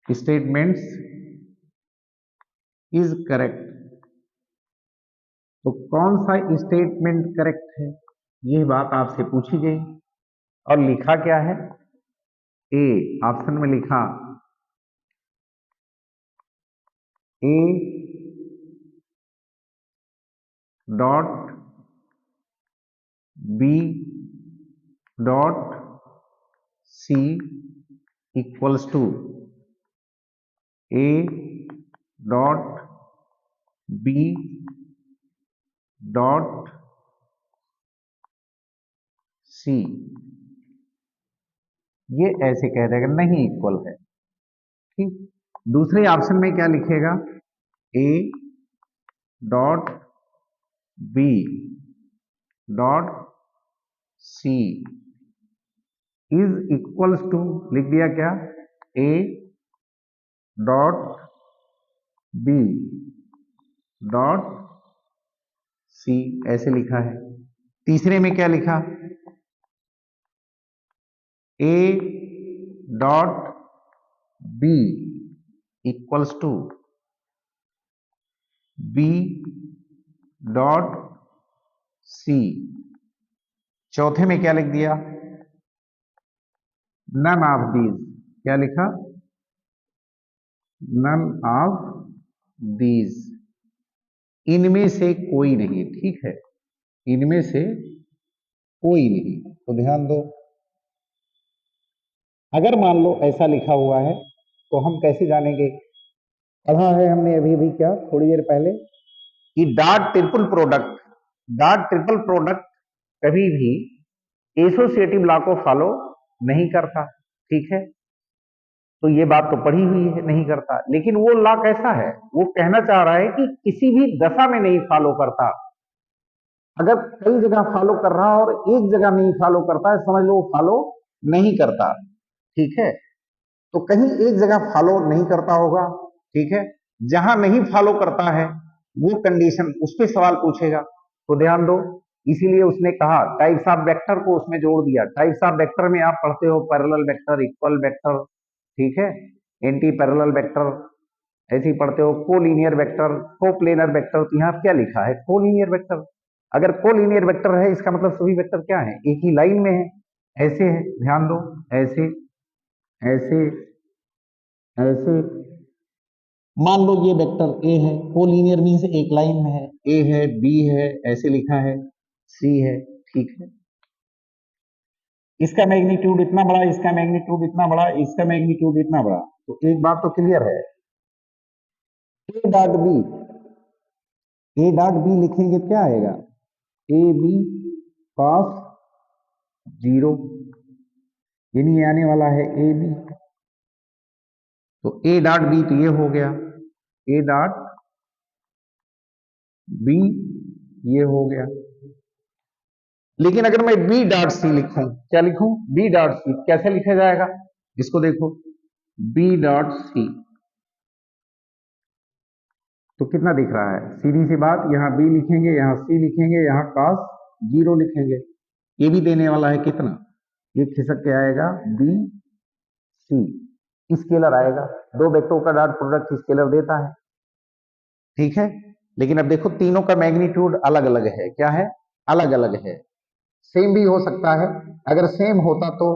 statements is correct। तो कौन सा स्टेटमेंट करेक्ट है, यह बात आपसे पूछी गई। और लिखा क्या है? ए ऑप्शन में लिखा A dot B dot C equals to A dot B dot C. ये ऐसे कह देगा नहीं इक्वल है, ठीक। दूसरे ऑप्शन में क्या लिखेगा? A dot B dot C is equals to, लिख दिया क्या? A dot B dot C, ऐसे लिखा है। तीसरे में क्या लिखा? A dot B equals to B dot C. चौथे में क्या लिख दिया? नन ऑफ दीज, क्या लिखा? नन ऑफ दीज, इनमें से कोई नहीं, ठीक है, इनमें से कोई नहीं। तो ध्यान दो, अगर मान लो ऐसा लिखा हुआ है तो हम कैसे जानेंगे? पढ़ा है हमने अभी अभी क्या, थोड़ी देर पहले, कि डॉट ट्रिपल प्रोडक्ट कभी भी एसोसिएटिव लॉ को फॉलो नहीं करता, ठीक है। तो ये बात तो पढ़ी हुई है, नहीं करता। लेकिन वो लॉ कैसा है? वो कहना चाह रहा है कि किसी भी दशा में नहीं फॉलो करता। अगर कई जगह फॉलो कर रहा और एक जगह नहीं फॉलो करता है, समझ लो वो फॉलो नहीं करता, ठीक है। तो कहीं एक जगह फॉलो नहीं करता होगा, ठीक है। जहां नहीं फॉलो करता है वो कंडीशन, उस पर सवाल पूछेगा। तो ध्यान दो, इसीलिए उसने कहा टाइप्स ऑफ वेक्टर को उसमें जोड़ दिया। टाइप्स ऑफ वेक्टर में आप पढ़ते हो पैरेलल वेक्टर, इक्वल वेक्टर, ठीक है, एंटी पैरेलल वेक्टर, ऐसे ही पढ़ते हो कोलिनियर वेक्टर, कोप्लेनर वेक्टर। तो यहाँ क्या लिखा है? Collinear vector. अगर कोलिनियर वेक्टर है इसका मतलब सभी वेक्टर क्या है? एक ही लाइन में है, ऐसे है, ध्यान दो, ऐसे ऐसे ऐसे। मान लो ये वेक्टर ए है, कोलिनियर मीन्स एक लाइन में है, ए है, बी है, ऐसे लिखा है, सी है, ठीक है। इसका मैग्नीट्यूड इतना बड़ा, इसका मैग्नीट्यूड इतना बड़ा, इसका मैग्नीट्यूड इतना बड़ा। तो एक बात तो क्लियर है, A dot B, A dot B लिखेंगे क्या आएगा? ए बी कॉस 0, यानी ये आने वाला है ए बी। तो ए डॉट बी तो ये हो गया, ए डॉट बी ये हो गया। लेकिन अगर मैं बी डॉट सी लिखूं, क्या लिखूं? बी डॉट सी कैसे लिखा जाएगा? इसको देखो, बी डॉट सी तो कितना दिख रहा है? सीधी सी बात, यहां बी लिखेंगे, यहां सी लिखेंगे, यहां cos 0 लिखेंगे। ये भी देने वाला है कितना? ये खिसक के आएगा बी सी, स्केलर आएगा। दो वेक्टर का डॉट प्रोडक्ट स्केलर देता है, ठीक है। लेकिन अब देखो तीनों का मैग्नीट्यूड अलग अलग है। क्या है? अलग अलग है। सेम भी हो सकता है, अगर सेम होता तो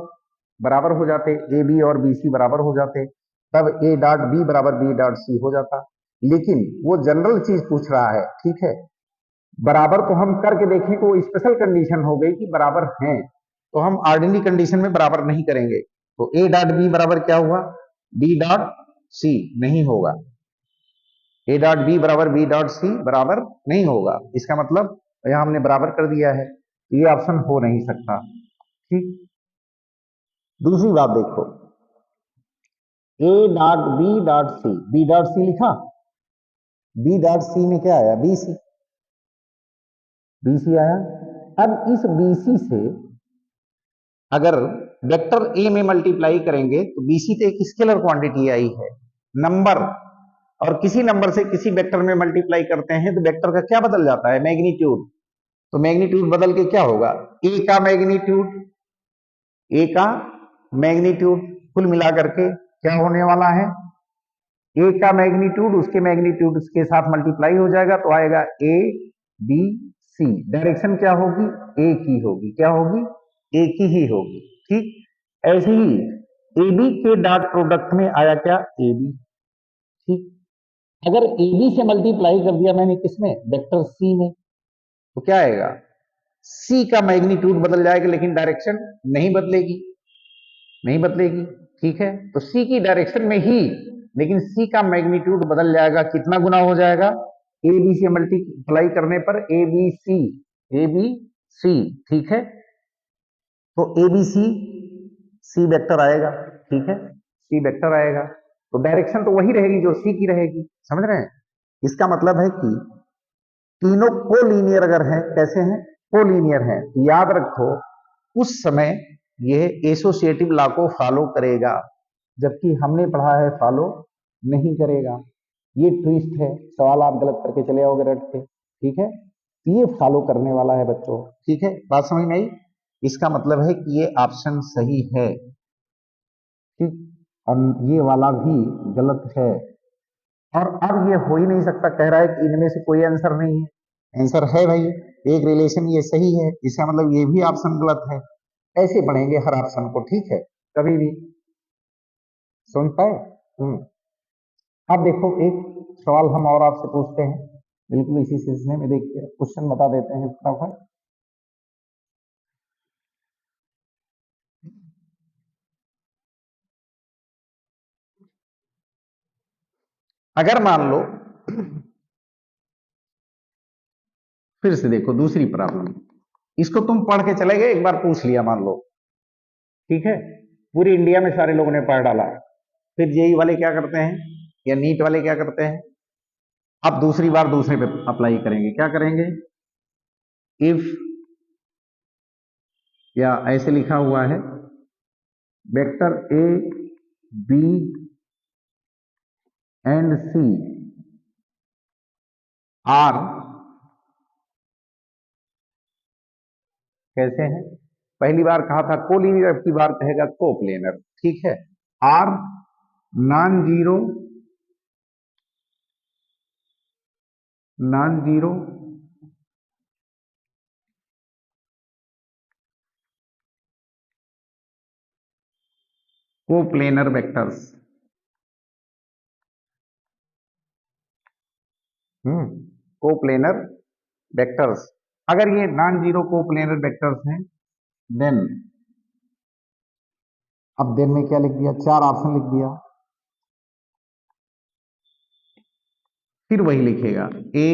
बराबर हो जाते, ए बी और बी सी बराबर हो जाते, तब ए डॉट बी बराबर बी डॉट सी हो जाता। लेकिन वो जनरल चीज पूछ रहा है, ठीक है। बराबर तो हम करके देखें तो स्पेशल कंडीशन हो गई कि बराबर हैं, तो हम ऑर्डिनरी कंडीशन में बराबर नहीं करेंगे। तो ए डॉट बी बराबर क्या हुआ? बी डॉट सी नहीं होगा। ए डॉट बी बराबर बी डॉट सी बराबर नहीं होगा। इसका मतलब यहां हमने बराबर कर दिया है, तो ये ऑप्शन हो नहीं सकता, ठीक। दूसरी बात देखो, A dot B dot C, B dot C लिखा, बी डॉट सी में क्या आया? बी सी, बी सी आया। अब इस बी सी से अगर वेक्टर ए में मल्टीप्लाई करेंगे तो बीसी तो एक स्केलर क्वांटिटी आई है, नंबर, और किसी नंबर से किसी वेक्टर में मल्टीप्लाई करते हैं तो वेक्टर का क्या बदल जाता है? मैग्नीट्यूड। तो मैग्नीट्यूड बदल के क्या होगा? ए का मैग्नीट्यूड, ए का मैग्नीट्यूड कुल मिलाकर के क्या होने वाला है? ए का मैग्नीट्यूड उसके मैग्नीट्यूड के साथ मल्टीप्लाई हो जाएगा तो आएगा ए बी सी। डायरेक्शन क्या होगी? ए की होगी। क्या होगी? ए की ही होगी, ठीक। ऐसे ही ए बी के डॉट प्रोडक्ट में आया क्या? ए बी, ठीक। अगर ए बी से मल्टीप्लाई कर दिया मैंने किसमें? वेक्टर सी में, तो क्या आएगा? सी का मैग्नीट्यूड बदल जाएगा लेकिन डायरेक्शन नहीं बदलेगी, नहीं बदलेगी, ठीक है। तो सी की डायरेक्शन में ही, लेकिन सी का मैग्नीट्यूड बदल जाएगा। कितना गुना हो जाएगा? ए बी से मल्टीप्लाई करने पर A B C, A B C, ठीक है। तो A B C, C vector आएगा, ठीक है, सी वेक्टर आएगा। तो डायरेक्शन तो वही रहेगी जो सी की रहेगी, समझ रहे हैं? इसका मतलब है कि तीनों कोलीनियर अगर हैं, कैसे हैं? कोलीनियर हैं, तो याद रखो उस समय यह एसोसिएटिव लॉ को फॉलो करेगा, जबकि हमने पढ़ा है फॉलो नहीं करेगा। ये ट्विस्ट है, सवाल आप गलत करके चले आओगे रट के, ठीक है। ये फॉलो करने वाला है बच्चों, ठीक है। बात समझ में आई? इसका मतलब है कि ये ऑप्शन सही है, ठीक, और ये वाला भी गलत है। और अब ये हो ही नहीं सकता, कह रहा है कि इनमें से कोई आंसर नहीं है। आंसर है भाई, एक रिलेशन ये सही है, इसका मतलब ये भी ऑप्शन गलत है। ऐसे पढ़ेंगे हर ऑप्शन को, ठीक है, कभी भी। सुन पाए? अब देखो एक सवाल हम और आपसे पूछते हैं, बिल्कुल इसी सिलसिले में। देखिए क्वेश्चन बता देते हैं फटाफट। अगर मान लो, फिर से देखो दूसरी प्रॉब्लम, इसको तुम पढ़ के चले गए, एक बार पूछ लिया मान लो, ठीक है, पूरी इंडिया में सारे लोगों ने पढ़ डाला। फिर जेई वाले क्या करते हैं या नीट वाले क्या करते हैं? अब दूसरी बार दूसरे पे अप्लाई करेंगे। क्या करेंगे? इफ, या ऐसे लिखा हुआ है, vector A B and C are, कैसे हैं? पहली बार कहा था कोलिनियर, अब की बार कहेगा कोप्लेनर, ठीक है। Are non zero, non zero coplanar vectors, coplanar vectors. अगर ये नॉन जीरो कोप्लेनर वेक्टर्स हैं, देन, अब देन में क्या लिख दिया? चार ऑप्शन लिख दिया। फिर वही लिखेगा ए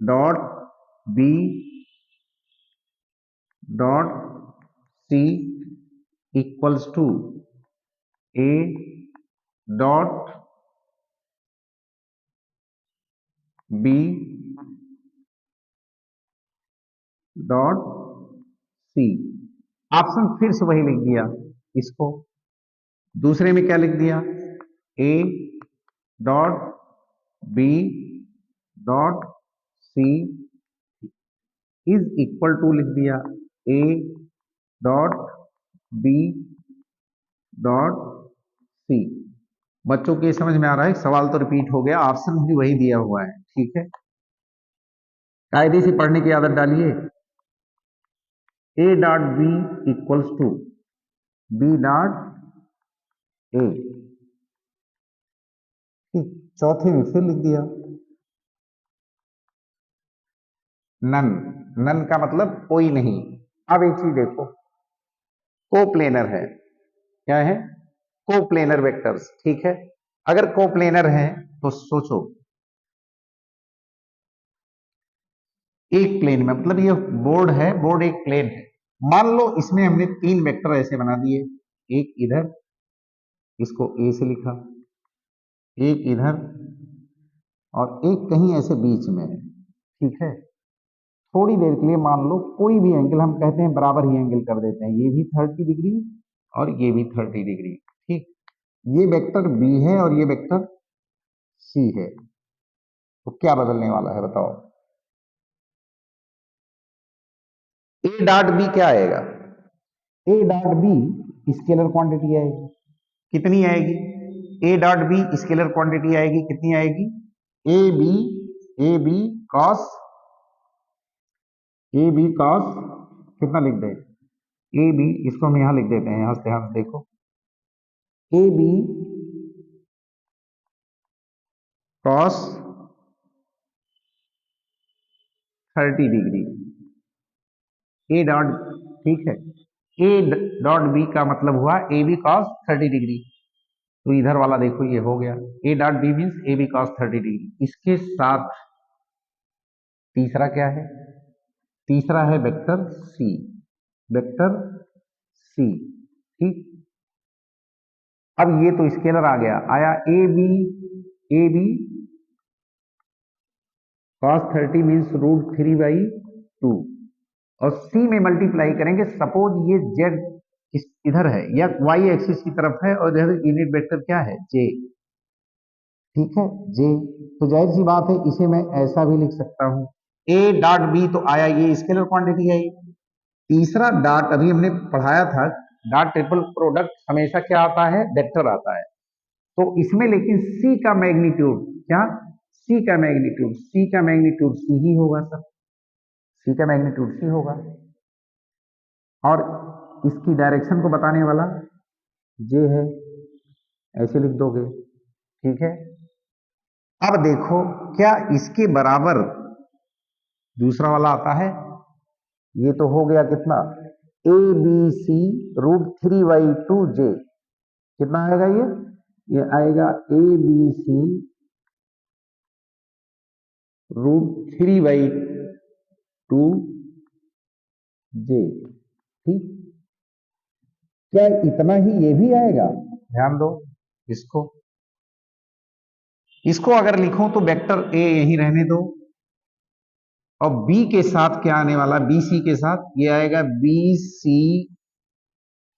डॉट बी डॉट C equals to A dot B dot C। Option फिर से वही लिख दिया इसको। दूसरे में क्या लिख दिया, A dot B dot C is equal to लिख दिया A dot B dot C। बच्चों के समझ में आ रहा है, सवाल तो रिपीट हो गया, ऑप्शन भी वही दिया हुआ है। ठीक है, कायदे से पढ़ने की आदत डालिए। A dot B equals to B dot A। चौथे में फिर लिख दिया नन। नन का मतलब कोई नहीं। अब एक चीज देखो, कोप्लेनर है, क्या है, कोप्लेनर वेक्टर्स। ठीक है, अगर कोप्लेनर है तो सोचो एक प्लेन में, मतलब ये बोर्ड है, बोर्ड एक प्लेन है। मान लो इसमें हमने तीन वेक्टर ऐसे बना दिए, एक इधर, इसको ए से लिखा, एक इधर और एक कहीं ऐसे बीच में है। ठीक है, थोड़ी देर के लिए मान लो कोई भी एंगल, हम कहते हैं बराबर ही एंगल कर देते हैं, ये भी 30 डिग्री और ये भी 30 डिग्री। ठीक, ये वेक्टर बी है और ये वेक्टर सी है, तो क्या बदलने वाला है बताओ। ए डॉट बी क्या आएगा, A dot B scalar quantity आएगी। कितनी आएगी, A dot B scalar quantity आएगी, कितनी आएगी, A B cos, A B cos कितना लिख दे, ए बी, इसको हम यहां लिख देते हैं, यहां से ध्यान से देखो, A B cos 30 degree, A dot, ठीक है, ए डॉट बी का मतलब हुआ ए बी कॉस 30 डिग्री। तो इधर वाला देखो ये हो गया, A dot B means A B cos 30 degree. इसके साथ तीसरा क्या है, तीसरा है वेक्टर सी, वेक्टर सी। ठीक, अब ये तो स्केलर आ गया, आया ए बी कॉस 30 मीन्स √3/2 और सी में मल्टीप्लाई करेंगे। सपोज ये जेड इधर है या वाई एक्सिस की तरफ है और इधर यूनिट वेक्टर क्या है, जे। ठीक है, जे, तो जाहिर सी बात है इसे मैं ऐसा भी लिख सकता हूं, ए डॉट बी तो आया, ये स्केलर क्वांटिटी आई। तीसरा डॉट अभी हमने पढ़ाया था, डॉट ट्रिपल प्रोडक्ट हमेशा क्या आता है, वेक्टर आता है। तो इसमें लेकिन सी का मैग्नीट्यूड क्या, सी का मैग्नीट्यूड, सी का मैग्नीट्यूड सी ही होगा सर, सी का मैग्नीट्यूड सी होगा। और इसकी डायरेक्शन को बताने वाला जे है, ऐसे लिख दोगे। ठीक है, अब देखो क्या इसके बराबर दूसरा वाला आता है, ये तो हो गया कितना, ए बी सी √3/2 जे। कितना आएगा ये आएगा ए बी सी √3/2 जे। ठीक, क्या इतना ही ये भी आएगा, ध्यान दो, इसको इसको अगर लिखूं तो वेक्टर ए यहीं रहने दो और बी के साथ क्या आने वाला, बी सी के साथ ये आएगा बी सी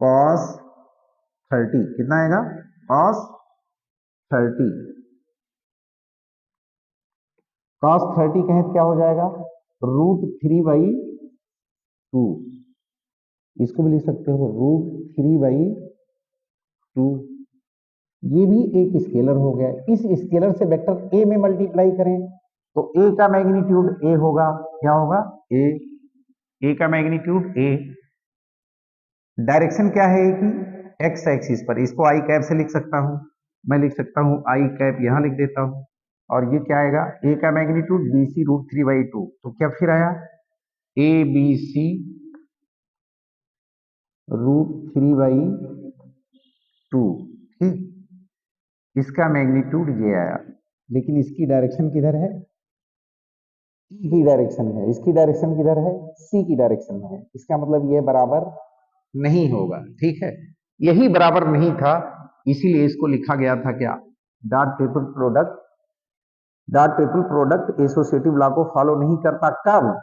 कॉस 30। कितना आएगा, कॉस 30, कॉस 30 कहें तो क्या हो जाएगा, √3/2। इसको भी लिख सकते हो √3/2। ये भी एक स्केलर हो गया, इस स्केलर से वेक्टर ए में मल्टीप्लाई करें तो ए का मैग्नीट्यूड ए होगा, क्या होगा, ए का मैग्नीट्यूड ए। डायरेक्शन क्या है ए की, एक्स एक्सिस पर, इसको आई कैप से लिख सकता हूं, मैं लिख सकता हूं आई कैप, यहां लिख देता हूं। और ये क्या आएगा, ए का मैग्नीट्यूड बी सी √3/2। तो क्या फिर आया, ए बी सी √3/2। ठीक, इसका मैग्नीट्यूड ये आया, लेकिन इसकी डायरेक्शन किधर है, ई की डायरेक्शन है, इसकी डायरेक्शन किधर है, सी की डायरेक्शन में है। इसका मतलब ये बराबर नहीं होगा, ठीक है। यही बराबर नहीं था, इसीलिए इसको लिखा गया था क्या, dot triple product associative law को फॉलो नहीं करता। कब,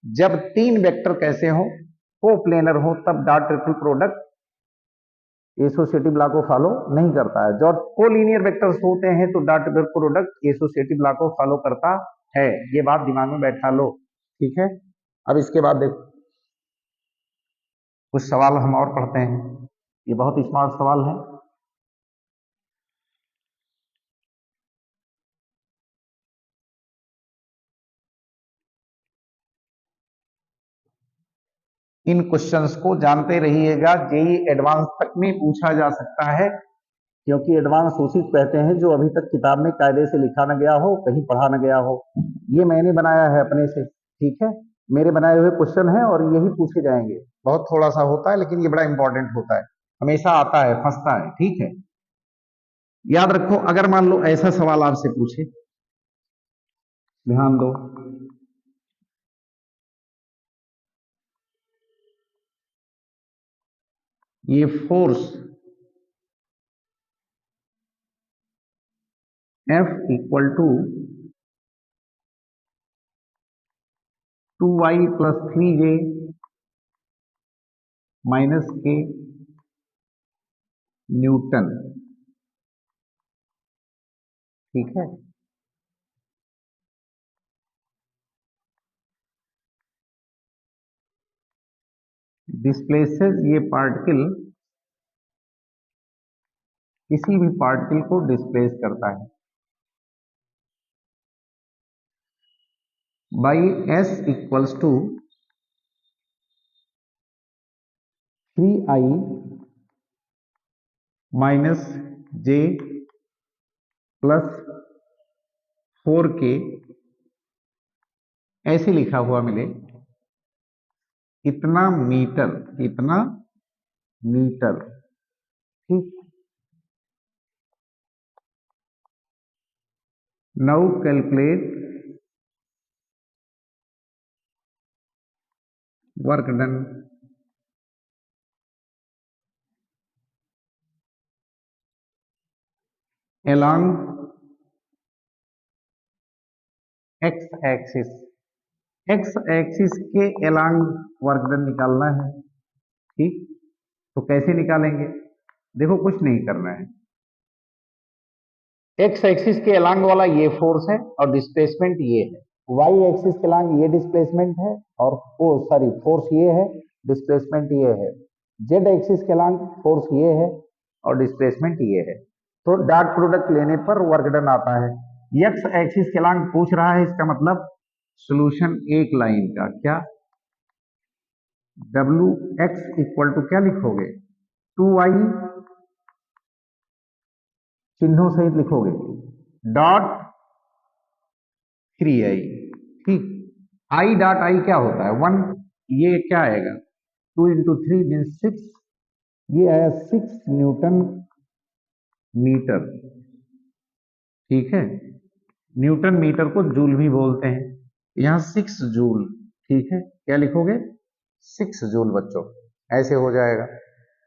जब तीन वेक्टर कैसे हो, कोप्लेनर हो, तब dot triple product associative law को फॉलो नहीं करता है। जब कोलिनियर वेक्टर्स होते हैं तो dot triple product associative law को फॉलो करता है। ये बात दिमाग में बैठा लो, ठीक है। अब इसके बाद देखो कुछ सवाल हम और पढ़ते हैं, ये बहुत स्मार्ट सवाल है। इन क्वेश्चंस को जानते रहिएगा, जेई एडवांस तक में पूछा जा सकता है, क्योंकि एडवांस उसी को कहते हैं जो अभी तक किताब में कायदे से लिखा न गया हो, कहीं पढ़ा न गया हो। ये मैंने बनाया है अपने से, ठीक है, मेरे बनाए हुए क्वेश्चन है और यही पूछे जाएंगे। बहुत थोड़ा सा होता है लेकिन ये बड़ा इंपॉर्टेंट होता है, हमेशा आता है, फंसता है, ठीक है। याद रखो, अगर मान लो ऐसा सवाल आपसे पूछे, ध्यान दो, ये force F equal to 2y plus 3j minus K newton, ठीक है। डिस्प्लेसेस ये पार्टिकल, किसी भी पार्टिकल को डिस्प्लेस करता है by S equals to 3i minus J plus 4k, ऐसे लिखा हुआ मिले, इतना मीटर, इतना मीटर, ठीक। Now calculate work done along x axis, x axis के along वर्क डन निकालना है, ठीक। तो कैसे निकालेंगे, देखो कुछ नहीं करना है, एक्स एक्सिस के अलांग वाला ये फोर्स है और डिस्प्लेसमेंट ये है, वाई एक्सिस के अलांग ये डिस्प्लेसमेंट है और ओ सॉरी फोर्स ये है, डिस्प्लेसमेंट ये है। जेड एक्सिस के अलांग फोर्स ये है और डिस्प्लेसमेंट ये है। तो डॉट प्रोडक्ट लेने पर वर्क डन आता है। एक्स एक्सिस के अलांग पूछ रहा है, इसका मतलब सोल्यूशन एक लाइन का क्या, डब्ल्यू एक्स इक्वल टू क्या लिखोगे, 2y, चिन्हों सहित लिखोगे, डॉट 3i, ठीक। आई डॉट आई क्या होता है, 1, ये क्या आएगा, 2 इंटू 3 मीन 6, ये आया 6 न्यूटन मीटर, ठीक है। न्यूटन मीटर को जूल भी बोलते हैं, यहां 6 जूल, ठीक है। क्या लिखोगे, 6 जूल बच्चों, ऐसे हो जाएगा।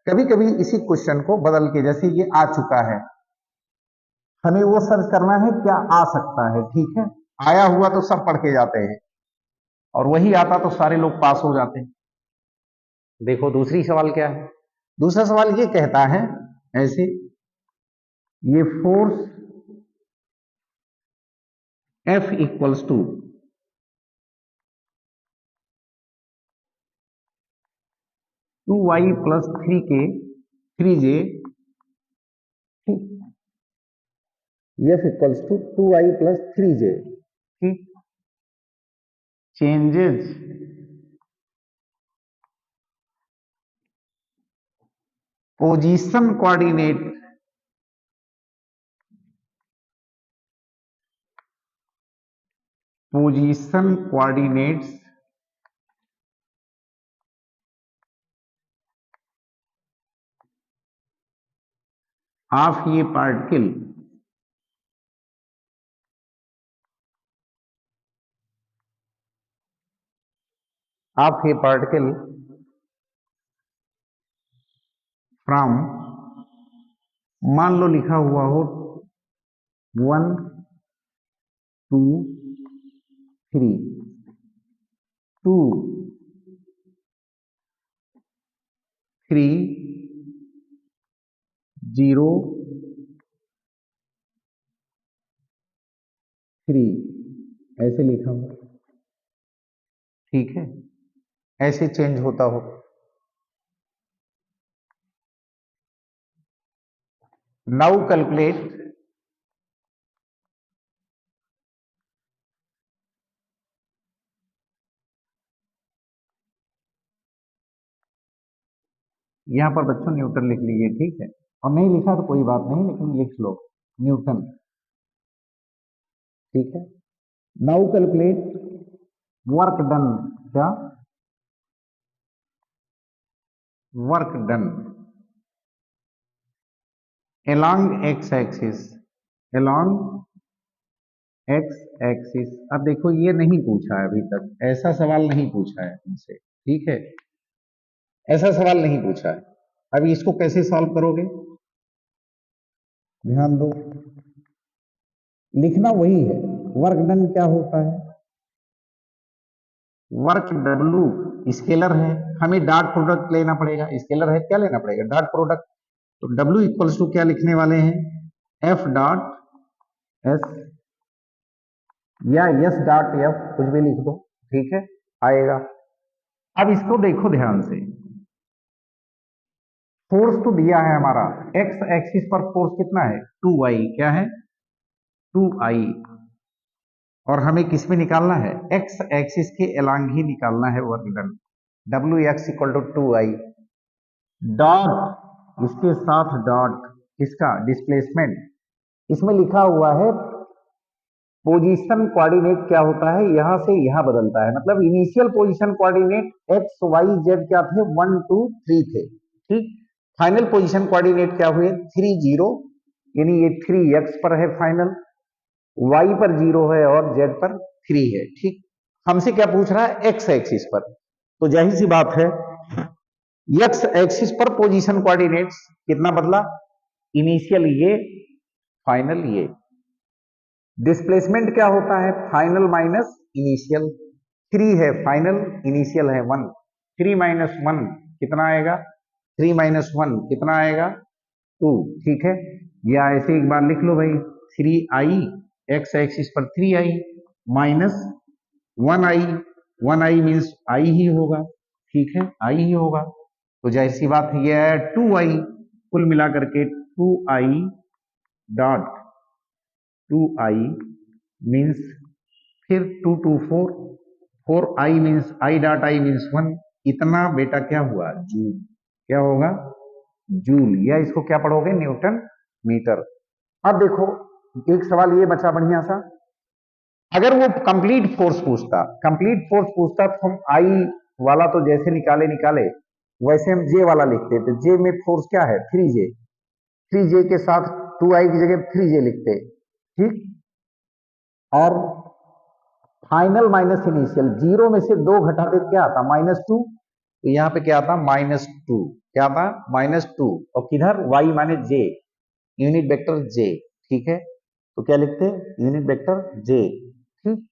कभी कभी इसी क्वेश्चन को बदल के, जैसे ये आ चुका है, हमें वो सर्च करना है क्या आ सकता है, ठीक है। आया हुआ तो सब पढ़ के जाते हैं और वही आता तो सारे लोग पास हो जाते हैं। देखो दूसरी सवाल क्या है, दूसरा सवाल ये कहता है ऐसे, ये force F equals to 2y plus 3k 3j, ठीक। F equals to 2y plus 3j, ठीक। Changes position coordinate, position coordinates of ये पार्टिकल ऑफ ये पार्टिकल फ्रॉम, मान लो लिखा हुआ हो 1 2 3, 2 3 0 3, ऐसे लिखा हो, ठीक है, ऐसे चेंज होता हो। नाउ कैलकुलेट यहां पर बच्चों न्यूटन लिख लीजिए, ठीक है, और नहीं लिखा तो कोई बात नहीं, लेकिन लिख लो न्यूटन, ठीक है। नाउ कैलकुलेट वर्क डन, क्या work done along x axis, along x axis. अब देखो ये नहीं पूछा है अभी तक, ऐसा सवाल नहीं पूछा है हमसे, ठीक है, ऐसा सवाल नहीं पूछा है। अब इसको कैसे सॉल्व करोगे, ध्यान दो, लिखना वही है। वर्क डन क्या होता है, वर्क W स्केलर है, हमें डॉट प्रोडक्ट लेना पड़ेगा, स्केलर है क्या लेना पड़ेगा, डॉट प्रोडक्ट। तो W इक्वल्स टू क्या लिखने वाले हैं, F डॉट S या S डॉट F, कुछ भी लिख दो, ठीक है, आएगा। अब इसको देखो ध्यान से, फोर्स तो दिया है हमारा, एक्स एक्सिस पर फोर्स कितना है 2i, क्या है 2i, और हमें किस में निकालना है, एक्स एक्सिस के अलोंग ही निकालना है work done. W X equal to 2i, dot इसके साथ डॉट किसका, डिस्प्लेसमेंट, इसमें लिखा हुआ है पोजीशन कोऑर्डिनेट क्या होता है, यहां से यहां बदलता है, मतलब initial position coordinate X Y Z क्या थे, 1 2 3 थे, ठीक। फाइनल पोजीशन कोऑर्डिनेट क्या हुए 3 0, यानी ये 3 एक्स पर है फाइनल, वाई पर 0 है और जेड पर 3 है, ठीक। हमसे क्या पूछ रहा है, एक्स एक्सिस पर, तो जाहिर सी बात है एक्स एक्सिस पर पोजीशन कोऑर्डिनेट्स कितना बदला, इनिशियल ये, फाइनल ये। डिस्प्लेसमेंट क्या होता है, फाइनल माइनस इनिशियल, 3 है फाइनल, इनिशियल है 1, 3 माइनस 1 कितना आएगा, 3 माइनस 1 कितना आएगा 2, ठीक है। या ऐसे एक बार लिख लो भाई, 3i, एक्स एक्सिस पर 3i minus 1i, 1i means i ही होगा, ठीक है, i ही होगा। तो जाहिर सी बात है ये 2i, कुल मिलाकर के 2i डॉट 2i मीन्स, फिर 2 2 4, 4i means i dot i means 1, इतना बेटा क्या हुआ जूल, क्या होगा जूल, या इसको क्या पढ़ोगे न्यूटन मीटर। अब देखो एक सवाल ये बचा बढ़िया सा, अगर वो कंप्लीट फोर्स पूछता, कंप्लीट फोर्स पूछता तो हम आई वाला तो जैसे निकाले निकाले वैसे हम जे वाला लिखते थे, जे में फोर्स क्या है 3j, 3j के साथ 2i की जगह 3j लिखते, ठीक। और फाइनल माइनस इनिशियल, जीरो में से 2 घटाते क्या आता -2, तो यहाँ पे क्या आता -2, क्या आता -2, और किधर y माने j, यूनिट वेक्टर j, ठीक है, तो क्या लिखते यूनिट वेक्टर j, ठीक।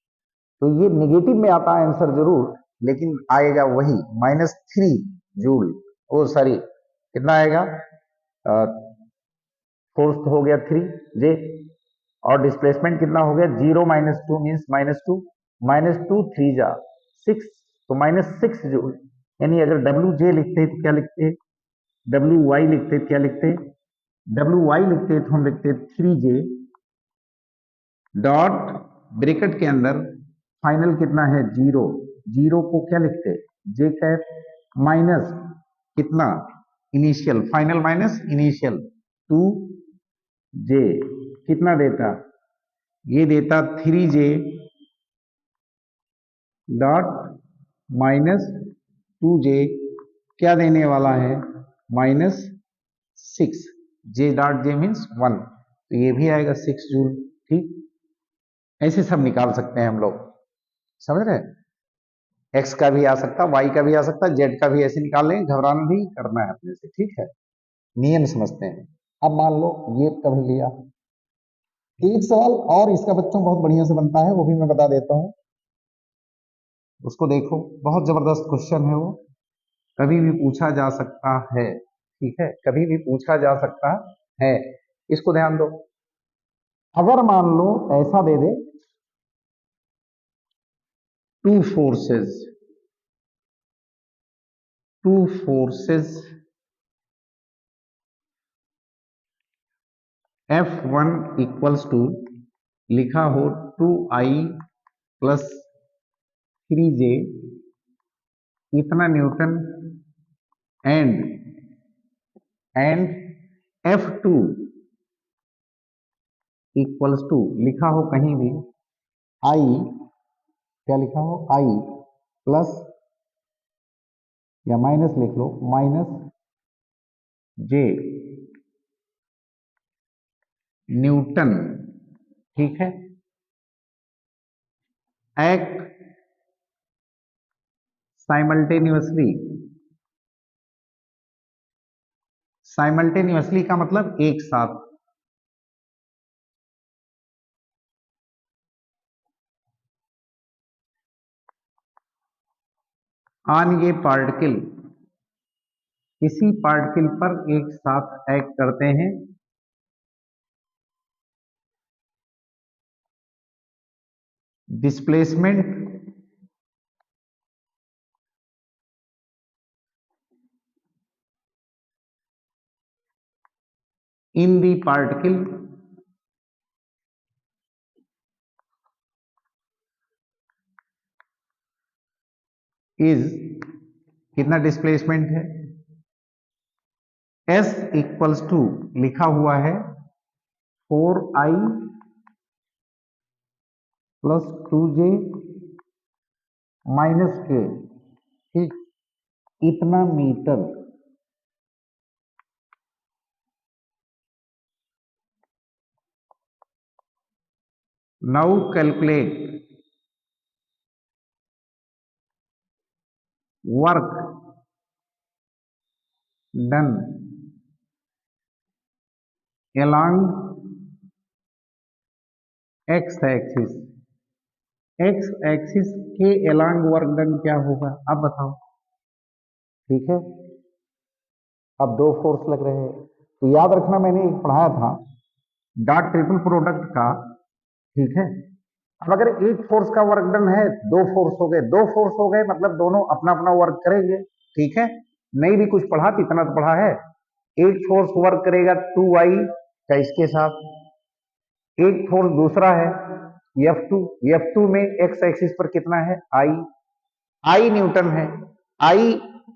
तो ये निगेटिव में आता है आंसर जरूर, लेकिन आएगा वही -3 जूल, ओ सॉरी कितना आएगा, फोर्स हो गया 3j, और डिस्प्लेसमेंट कितना हो गया 0 -2 मीन्स -2, -2 3 जा 6, तो -6 जूल। यानी अगर डब्ल्यू जे लिखते तो क्या लिखते, डब्ल्यू वाई लिखते क्या लिखते, डब्ल्यू वाई लिखते तो हम लिखते 3j डॉट ब्रैकेट के अंदर फाइनल कितना है 0, 0 को क्या लिखते जे कैप माइनस कितना initial, final minus initial 2j कितना देता, ये देता 3j डॉट -2j क्या देने वाला है -6, j डॉट j मीन्स 1, तो ये भी आएगा 6 जूल, ठीक। ऐसे सब निकाल सकते हैं हम लोग, समझ रहे, एक्स का भी आ सकता, वाई का भी आ सकता, जेड का भी ऐसे निकाल लेंगे, घबराना नहीं करना है अपने से, ठीक है। नियम समझते हैं। अब मान लो ये कर लिया, एक सवाल और इसका बच्चों बहुत बढ़िया से बनता है, वो भी मैं बता देता हूं, उसको देखो, बहुत जबरदस्त क्वेश्चन है वो, कभी भी पूछा जा सकता है, ठीक है, कभी भी पूछा जा सकता है, इसको ध्यान दो। अगर मान लो ऐसा दे दे, two forces F1 equals to, लिखा हो 2I प्लस 3J इतना Newton, and F2 equals to, लिखा हो कहीं भी I, क्या लिखा हो, I प्लस या माइनस लिख लो, माइनस J न्यूटन, ठीक है, एक्ट साइमल्टेनियसली का मतलब एक साथ, ऑन ये पार्टिकल, किसी पार्टिकल पर एक साथ एक्ट करते हैं, displacement in the particle is, कितना डिस्प्लेसमेंट है, S इक्वल्स टू, लिखा हुआ है 4I plus 2J minus K, ठीक, इतना metre. Now calculate work done along x axis, x axis के along वर्क डन क्या होगा, अब बताओ, ठीक है। अब दो फोर्स लग रहे हैं, तो याद रखना मैंने एक पढ़ाया था डॉट ट्रिपल प्रोडक्ट का, ठीक है। अब अगर एक फोर्स का वर्क डन है, दो फोर्स हो गए, दो फोर्स हो गए मतलब दोनों अपना अपना वर्क करेंगे, ठीक है। नहीं भी कुछ पढ़ा, इतना तो पढ़ा है, एक फोर्स वर्क करेगा 2I का इसके साथ, एक फोर्स दूसरा है F2, F2 में x एक्सिस पर कितना है, I न्यूटन है, I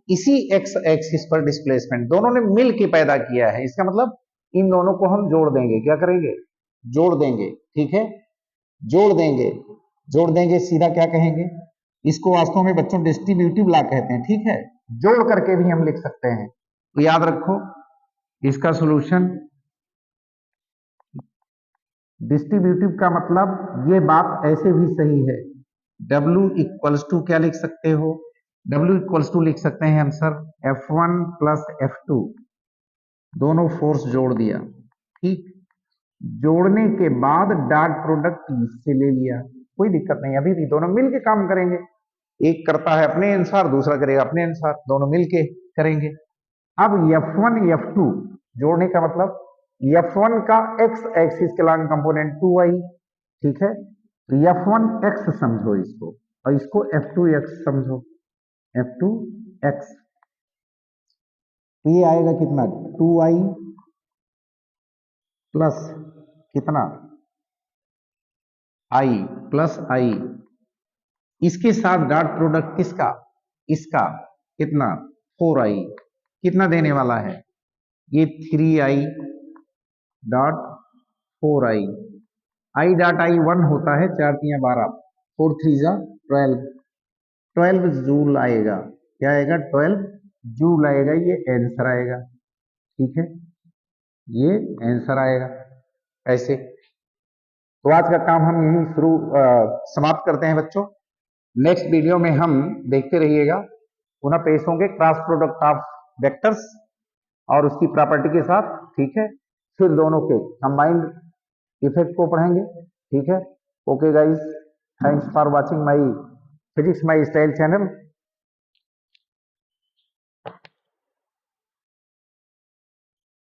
इसी x एक्सिस पर डिस्प्लेसमेंट, दोनों ने मिल के पैदा किया है, इसका मतलब इन दोनों को हम जोड़ देंगे, क्या करेंगे, जोड़ देंगे, ठीक है, जोड़ देंगे सीधा क्या कहेंगे, इसको वास्तव में बच्चों डिस्ट्रीब्यूटिव लॉ कहते हैं, ठीक है, जोड़ करके भी हम लिख सकते हैं। तो याद रखो इसका सॉल्यूशन, डिस्ट्रीब्यूटिव का मतलब ये बात ऐसे भी सही है, W इक्वल्स टू क्या लिख सकते हो, W इक्वल्स टू लिख सकते हैं हम सर F1 प्लस F2, दोनों फोर्स जोड़ दिया, ठीक, जोड़ने के बाद डॉट प्रोडक्ट इससे ले लिया, कोई दिक्कत नहीं, अभी भी दोनों मिलके काम करेंगे, एक करता है अपने अनुसार, दूसरा करेगा अपने अनुसार, दोनों मिलके करेंगे। अब F1 F2 जोड़ने का मतलब, F1 का x एक्सिस के लॉन्ग कंपोनेंट 2I, ठीक है, तो F1 x समझो इसको, और इसको F2 x समझो, F2 x, तो ये आएगा कितना 2I प्लस कितना I प्लस I, इसके साथ डॉट प्रोडक्ट किसका, इसका, कितना 4I, कितना देने वाला है, ये 3I dot 4I, I dot I 1 होता है, 4 3 12, 4 3 12, 12 जूल आएगा, क्या आएगा 12 जूल आएगा, ये आंसर आएगा, ठीक है, ये आंसर आएगा ऐसे। तो आज का काम हम यही समाप्त करते हैं बच्चों, नेक्स्ट वीडियो में हम देखते रहिएगा, पुनः पेश होंगे क्रॉस प्रोडक्ट ऑफ वेक्टर्स और उसकी प्रॉपर्टी के साथ, ठीक है। फिर दोनों के कंबाइंड इफेक्ट को पढ़ेंगे, ठीक है। Okay guys, thanks for watching my physics my style channel.